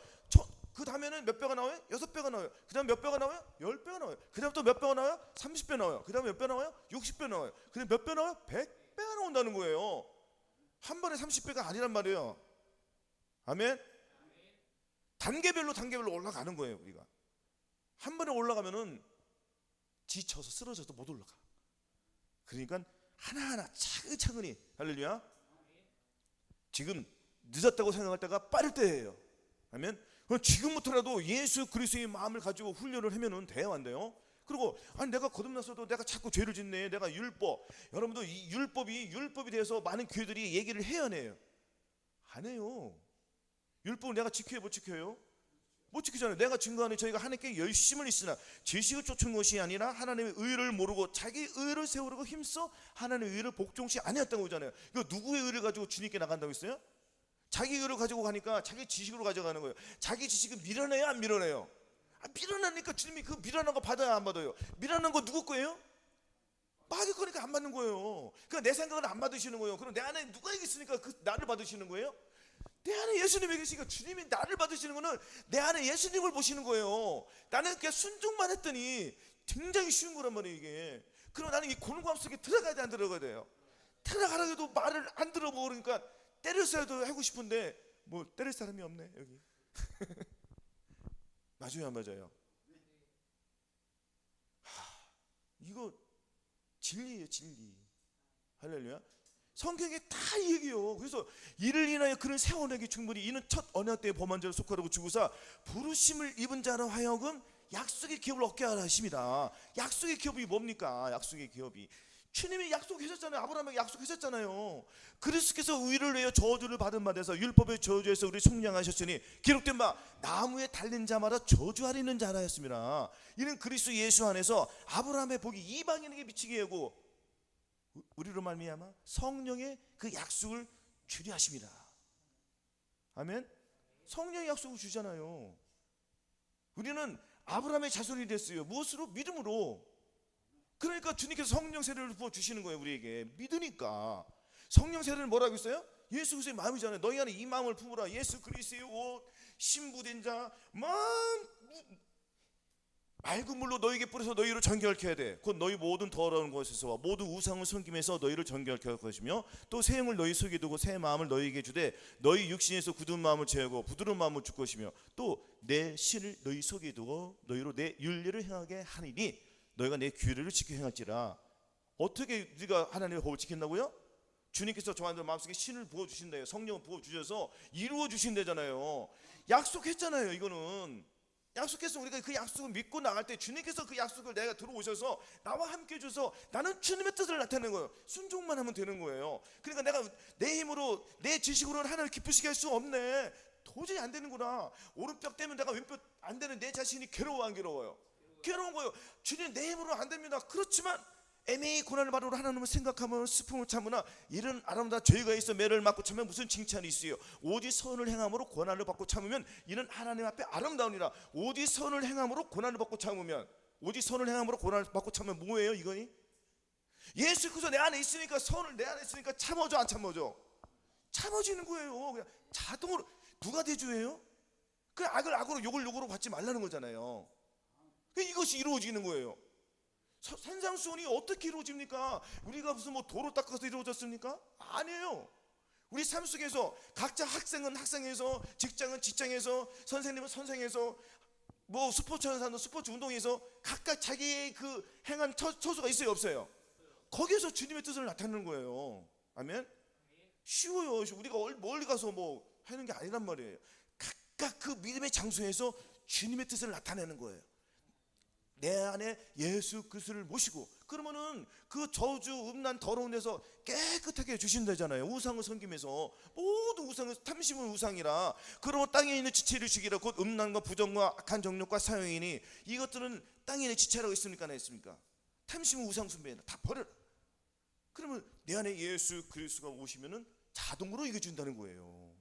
그 다음에는 몇 배가 나와요? 6배가 나와요. 그 다음 몇 배가 나와요? 10배가 나와요. 그 다음 또 몇 배가 나와요? 30배 나와요. 그 다음에 몇 배 나와요? 60배 나와요. 그 다음에 몇 배 나와요? 100배가 나온다는 거예요. 한 번에 30배가 아니란 말이에요. 아멘. 단계별로 올라가는 거예요. 우리가 한 번에 올라가면은 지쳐서 쓰러져서 못 올라가. 그러니까 하나하나 차근차근히, 할렐루야, 지금 늦었다고 생각할 때가 빠를 때예요. 아멘. 그럼 지금부터라도 예수 그리스도의 마음을 가지고 훈련을 하면은 돼요, 안 돼요? 그리고 아니 내가 거듭났어도 내가 자꾸 죄를 짓네, 내가 율법, 여러분도 이 율법이 대해서 많은 교회들이 얘기를 해야 해요. 안 해요. 율법을 내가 지켜요, 못 지켜요? 못 지키잖아요. 내가 증거하는 저희가 하나님께 열심을 있으나 지식을 쫓은 것이 아니라 하나님의 의를 모르고 자기 의를 세우려고 힘써 하나님의 의를 복종시 아니었다고 하잖아요. 이거 누구의 의를 가지고 주님께 나간다고 했어요? 자기 의를 가지고 가니까 자기 지식으로 가져가는 거예요. 자기 지식은 밀어내요, 안 밀어내요? 밀어내니까 주님이 그 밀어낸 거 받아야 안 받아요? 밀어낸 거 누구 거예요? 받을 거니까 안 받는 거예요. 그러니까 내 생각은 안 받으시는 거예요. 그럼 내 안에 누가 있으니까 그 나를 받으시는 거예요? 내 안에 예수님이 계시니까 주님이 나를 받으시는 거는 내 안에 예수님을 보시는 거예요. 나는 그냥 순종만 했더니 굉장히 쉬운 거란 말이에요, 이게. 그럼 나는 이 곤고함 속에 들어가야 돼, 안 들어가야 돼요? 들어가라고 해도 말을 안 들어보고 그러니까 때렸어야도 하고 싶은데 뭐 때릴 사람이 없네, 여기. 맞아요, 안 맞아요? 이거 진리예요, 진리. 할렐루야. 성경에 다 얘기해요. 그래서 이를 인하여 그는 새 언약이 충분히, 이는 첫 언약 때의 범한 자를 속하라고 주고사 부르심을 입은 자로 하여금 약속의 기업을 얻게 하라 하십니다. 약속의 기업이 뭡니까? 약속의 기업이 주님이 약속하셨잖아요. 아브라함에게 약속하셨잖아요. 그리스도께서 의를 내어 저주를 받은 바 돼서 율법의 저주에서 우리 속량하셨으니 기록된 바 나무에 달린 자마다 저주하리는 자라 했습니다. 이는 그리스도 예수 안에서 아브라함의 복이 이방인에게 미치게 하고 우리로 말미암아 성령의 그 약속을 주리 하십니다. 아멘. 성령의 약속을 주잖아요. 우리는 아브라함의 자손이 됐어요. 무엇으로? 믿음으로. 그러니까 주님께서 성령 세례를 부어 주시는 거예요, 우리에게. 믿으니까. 성령 세례는 뭐라고 했어요? 예수 그리스도의 마음이잖아요. 너희 안에 이 마음을 품으라. 예수 그리스도의 옷 신부된 자 맑은 물로 너희에게 뿌려서 너희를 정결케 해야 돼. 곧 너희 모든 더러운 것에서와 모든 우상을 섬김에서 너희를 정결케 할 것이며 또 새 영을 너희 속에 두고 새 마음을 너희에게 주되 너희 육신에서 굳은 마음을 제하고 부드러운 마음을 줄 것이며 또 내 신을 너희 속에 두고 너희로 내 윤리를 행하게 하리니 너희가 내 규례를 지켜 행할지라. 어떻게 우리가 하나님의 법을 지킨다고요? 주님께서 저한테 마음속에 신을 부어주신대요. 성령을 부어주셔서 이루어주신대잖아요. 약속했잖아요. 이거는 약속해서 우리가 그 약속을 믿고 나갈 때 주님께서 그 약속을 내가 들어오셔서 나와 함께 해줘서 나는 주님의 뜻을 나타내는 거예요. 순종만 하면 되는 거예요. 그러니까 내가 내 힘으로 내 지식으로는 하나님을 기쁘시게 할 수 없네. 도저히 안 되는구나. 오른뼈 때문에 내가 왼뼈 안 되는 내 자신이 괴로워, 안 괴로워요? 괴로운 거예요. 주님 내 힘으로 안 됩니다. 그렇지만 애매히 고난을 받으러 하나님을 생각하면 슬픔을 참으나 이런 아름다운 죄가 있어 매를 맞고 참으면 무슨 칭찬이 있어요? 오직 선을 행함으로 고난을 받고 참으면 이는 하나님 앞에 아름다우니라. 오직 선을 행함으로 고난을 받고 참으면, 오직 선을 행함으로 고난을 받고 참으면 뭐예요, 이거니? 예수 그리스도 내 안에 있으니까, 선을 내 안에 있으니까 참아줘, 안 참아줘? 참아지는 거예요. 그냥 자동으로. 누가 대주예요? 그 악을 악으로 욕을 욕으로 받지 말라는 거잖아요. 이것이 이루어지는 거예요. 산상수훈이 어떻게 이루어집니까? 우리가 무슨 뭐 도로 닦아서 이루어졌습니까? 아니에요. 우리 삶 속에서 각자 학생은 학생에서, 직장은 직장에서, 선생님은 선생에서, 뭐 스포츠하는 사람은 스포츠 운동에서 각각 자기의 그 행한 처소가 있어요, 없어요? 거기에서 주님의 뜻을 나타내는 거예요. 아멘. 쉬워요. 우리가 멀리 가서 뭐 하는 게 아니란 말이에요. 각각 그 믿음의 장소에서 주님의 뜻을 나타내는 거예요. 내 안에 예수 그리스도를 모시고, 그러면은 그 저주 음란 더러운 데서 깨끗하게 해주신다잖아요. 우상을 섬기면서 모든 우상은 탐심은 우상이라. 그러면 땅에 있는 지체를 죽이라. 곧 음란과 부정과 악한 정욕과 사형이니 이것들은 땅에 있는 지체라고 있습니까, 안 했습니까? 탐심은 우상 숭배다. 다 버려라. 그러면 내 안에 예수 그리스도가 오시면은 자동으로 이겨준다는 거예요.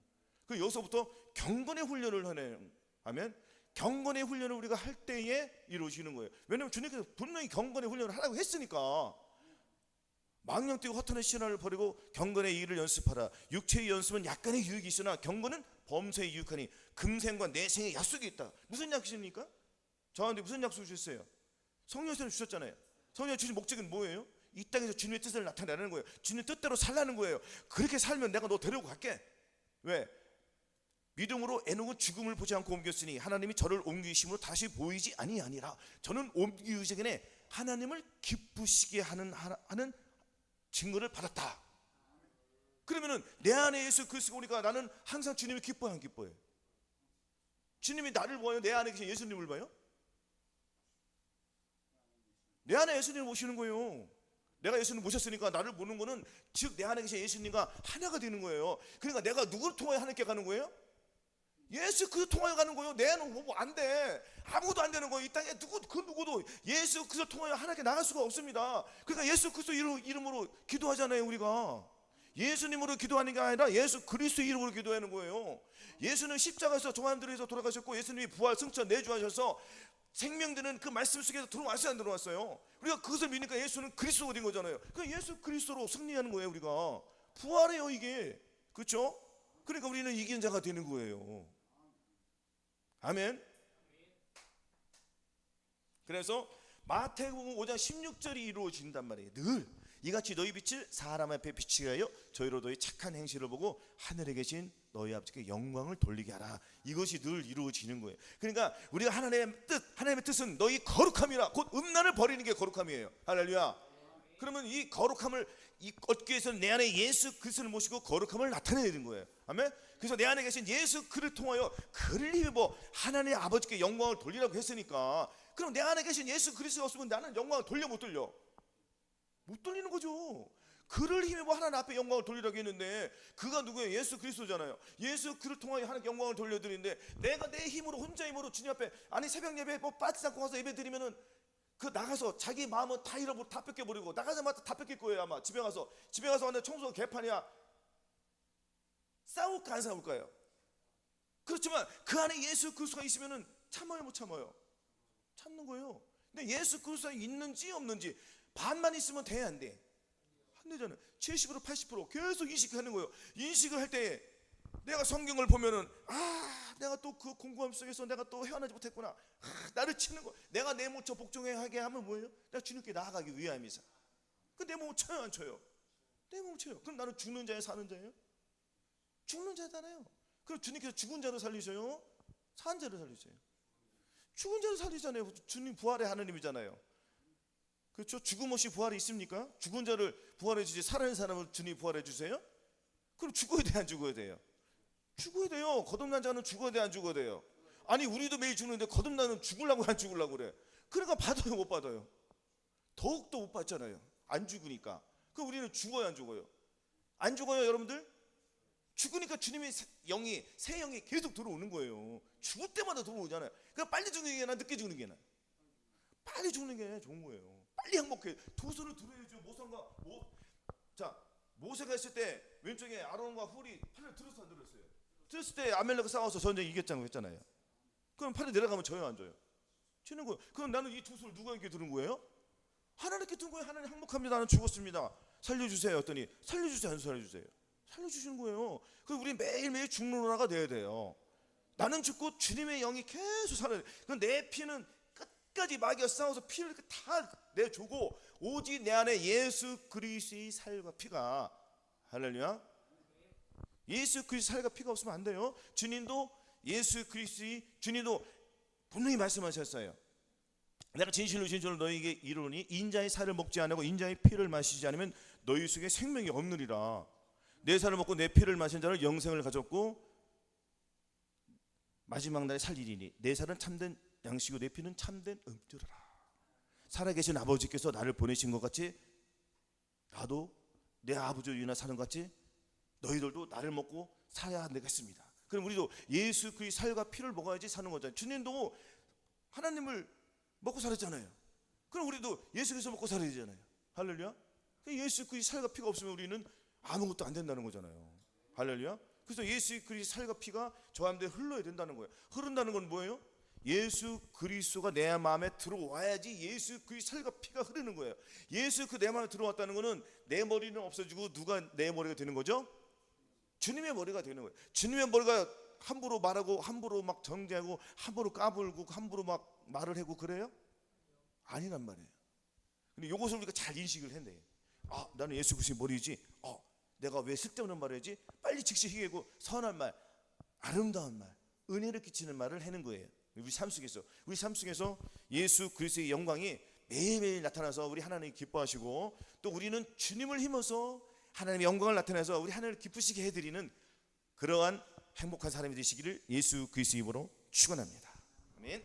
그 여기서부터 경건의 훈련을 하네요. 아멘. 경건의 훈련을 우리가 할 때에 이루어지는 거예요. 왜냐하면 주님께서 분명히 경건의 훈련을 하라고 했으니까. 망령 뛰고 허탄한 신화를 버리고 경건의 일을 연습하라. 육체의 연습은 약간의 유익이 있으나 경건은 범사에 유익하니 금생과 내생의 약속이 있다. 무슨 약속입니까? 저한테 무슨 약속 주셨어요? 성령을 주셨잖아요. 성령 주신 목적은 뭐예요? 이 땅에서 주님의 뜻을 나타내는 거예요. 주님의 뜻대로 살라는 거예요. 그렇게 살면 내가 너 데리고 갈게. 왜? 믿음으로 에녹은 죽음을 보지 않고 옮겼으니 하나님이 저를 옮기심으로 다시 보이지 아니하니라. 저는 옮기시기에 하나님을 기쁘시게 하는 증거를 받았다. 그러면은 내 안에 예수 그리스도가 오니까 나는 항상 주님이 기뻐요, 안 기뻐요? 주님이 나를 보아요? 내 안에 계신 예수님을 봐요? 내 안에 예수님을 모시는 거예요. 내가 예수님 모셨으니까 나를 보는 거는 즉 내 안에 계신 예수님과 하나가 되는 거예요. 그러니까 내가 누구를 통하여 하나님께 가는 거예요? 예수 그리스도 통하여 가는 거예요. 내 안은 뭐 안 돼. 아무것도 안 되는 거예요. 이 땅에 누구도 예수 그리스도 통하여 하나님께 나갈 수가 없습니다. 그러니까 예수 그리스도 이름으로 기도하잖아요, 우리가. 예수님으로 기도하는 게 아니라 예수 그리스도 이름으로 기도하는 거예요. 예수는 십자가에서 종암들에서 돌아가셨고 예수님이 부활 승천 내주하셔서 생명되는 그 말씀 속에서 들어왔어요, 안 들어왔어요? 우리가 그것을 믿으니까 예수는 그리스도가 된 거잖아요. 그러니까 예수 그리스도로 승리하는 거예요. 우리가 부활해요, 이게. 그렇죠? 그러니까 우리는 이긴 자가 되는 거예요. 아멘. 그래서 마태복음 5장 16절이 이루어진단 말이에요. 늘 이같이 너희 빛을 사람 앞에 비치게 하여 저희로 너희 착한 행실을 보고 하늘에 계신 너희 아버지께 영광을 돌리게 하라. 이것이 늘 이루어지는 거예요. 그러니까 우리가 하나님의 뜻은 너희 거룩함이라. 곧 음란을 버리는 게 거룩함이에요. 할렐루야. 그러면 이 거룩함을 얻기 위해서는 내 안에 예수 그리스도를 모시고 거룩함을 나타내야 되는 거예요. 아멘. 그래서 내 안에 계신 예수 그를 통하여 그를 힘입어 하나님 아버지께 영광을 돌리라고 했으니까, 그럼 내 안에 계신 예수 그리스도가 없으면 나는 영광을 돌려 못 돌려? 못 돌리는 거죠. 그를 힘입어 하나님 앞에 영광을 돌리라고 했는데 그가 누구예요? 예수 그리스도잖아요. 예수 그를 통하여 하나님 영광을 돌려드리는데 내가 내 힘으로 혼자 힘으로 주님 앞에 아니 새벽 예배 뭐 빠지지 않고 가서 예배 드리면은 그 나가서 자기 마음은 다 잃어버리고 다 뺏겨버리고 나가자마자 다 뺏길 거예요. 아마 집에 가서 완전 청소가 개판이야. 싸울까 안 싸울까요? 그렇지만 그 안에 예수 그리스도가 있으면은 참아요, 못 참아요? 참는 거예요. 근데 예수 그리스도가 있는지 없는지 반만 있으면 돼, 안 돼? 안 되잖아요. 70% 80% 계속 인식하는 거예요. 인식을 할 때 내가 성경을 보면은 내가 또 그 공고함 속에서 내가 또 헤어나지 못했구나. 나를 치는 거. 내가 내 몸 쳐 복종하게 하면 뭐예요? 내가 주님께 나아가기 위함이죠. 그 내 몸을 쳐요, 안 쳐요? 내 몸을 쳐요. 그럼 나는 죽는 자예요, 사는 자예요? 죽는 자잖아요. 그럼 주님께서 죽은 자를 살리셔요? 산 자를 살리셔요? 죽은 자를 살리잖아요. 주님 부활의 하나님이잖아요. 그렇죠? 죽음 없이 부활이 있습니까? 죽은 자를 부활해 주지 살아있는 사람을 주님 부활해 주세요? 그럼 죽어야 돼요, 안 죽어야 돼요? 죽어야 돼요. 거듭난 자는 죽어야 돼요, 안 죽어야 돼요? 아니 우리도 매일 죽는데 거듭나는 죽으려고 안 죽으려고 그래. 그러니까 받아요, 못 받아요? 더욱더 못 받잖아요. 안 죽으니까. 그럼 우리는 죽어요, 안 죽어요? 안 죽어요, 여러분들? 죽으니까 주님의 새 영이 계속 들어오는 거예요. 죽을 때마다 들어오잖아요. 그러니까 빨리 죽는 게 나아, 늦게 죽는 게 나아? 빨리 죽는 게 좋은 거예요. 빨리 행복해. 두 손을 들어야죠. 모세가 있을 때 왼쪽에 아론과 훌이 팔을 들었어, 안 들었어요? 들었을 때 아멜렉과 싸워서 전쟁 이겼다고 했잖아요. 그럼 팔이 내려가면 져요, 안 져요? 치는 거예요. 그럼 나는 이 두 손을 누구에게 들은 거예요? 하나님께 든 거예요. 하나님 행복합니다. 나는 죽었습니다. 살려주세요. 했더니 살려주세요, 안 살려주세요? 살려주시는 거예요. 그래서 우리 매일매일 죽는 나라가 돼야 돼요. 나는 죽고 주님의 영이 계속 살아요. 그럼 내 피는 끝까지 마귀와 싸워서 피를 다 내주고 오직 내 안에 예수 그리스도의 살과 피가, 할렐루야, 예수 그리스도의 살과 피가 없으면 안 돼요. 주님도 분명히 말씀하셨어요. 내가 진실로 너희에게 이르노니 인자의 살을 먹지 않고 인자의 피를 마시지 않으면 너희 속에 생명이 없느니라. 내 살을 먹고 내 피를 마신 자는 영생을 가졌고 마지막 날에 살리리니 내 살은 참된 양식이고 내 피는 참된 음주라. 살아계신 아버지께서 나를 보내신 것 같이 나도 내 아버지로 인하여 사는 것 같이 너희들도 나를 먹고 살아야 되겠습니다. 그럼 우리도 예수 그의 살과 피를 먹어야지 사는 거잖아요. 주님도 하나님을 먹고 살았잖아요. 그럼 우리도 예수 그리스도 먹고 살아야 되잖아요. 할렐루야. 예수 그의 살과 피가 없으면 우리는 아무것도 안 된다는 거잖아요. 할렐루야. 그래서 예수 그리스도의 살과 피가 저 가운데 흘러야 된다는 거예요. 흐른다는 건 뭐예요? 예수 그리스도가 내 마음에 들어와야지 예수 그의 살과 피가 흐르는 거예요. 예수 내 마음에 들어왔다는 거는 내 머리는 없어지고 누가 내 머리가 되는 거죠? 주님의 머리가 되는 거예요. 주님의 머리가 함부로 말하고 함부로 막 정죄하고 함부로 까불고 함부로 막 말을 하고 그래요? 아니란 말이에요. 근데 이것을 우리가 잘 인식을 했네. 나는 예수 그리스도의 머리지. 내가 왜 쓸데없는 말을 하지? 빨리 즉시 희게고 선한 말, 아름다운 말, 은혜를 끼치는 말을 하는 거예요. 우리 삶 속에서 예수 그리스도의 영광이 매일매일 나타나서 우리 하나님 기뻐하시고 또 우리는 주님을 힘어서 하나님의 영광을 나타내서 우리 하나님을 기쁘시게 해드리는 그러한 행복한 사람이 되시기를 예수 그리스도 이름으로 축원합니다. 아멘.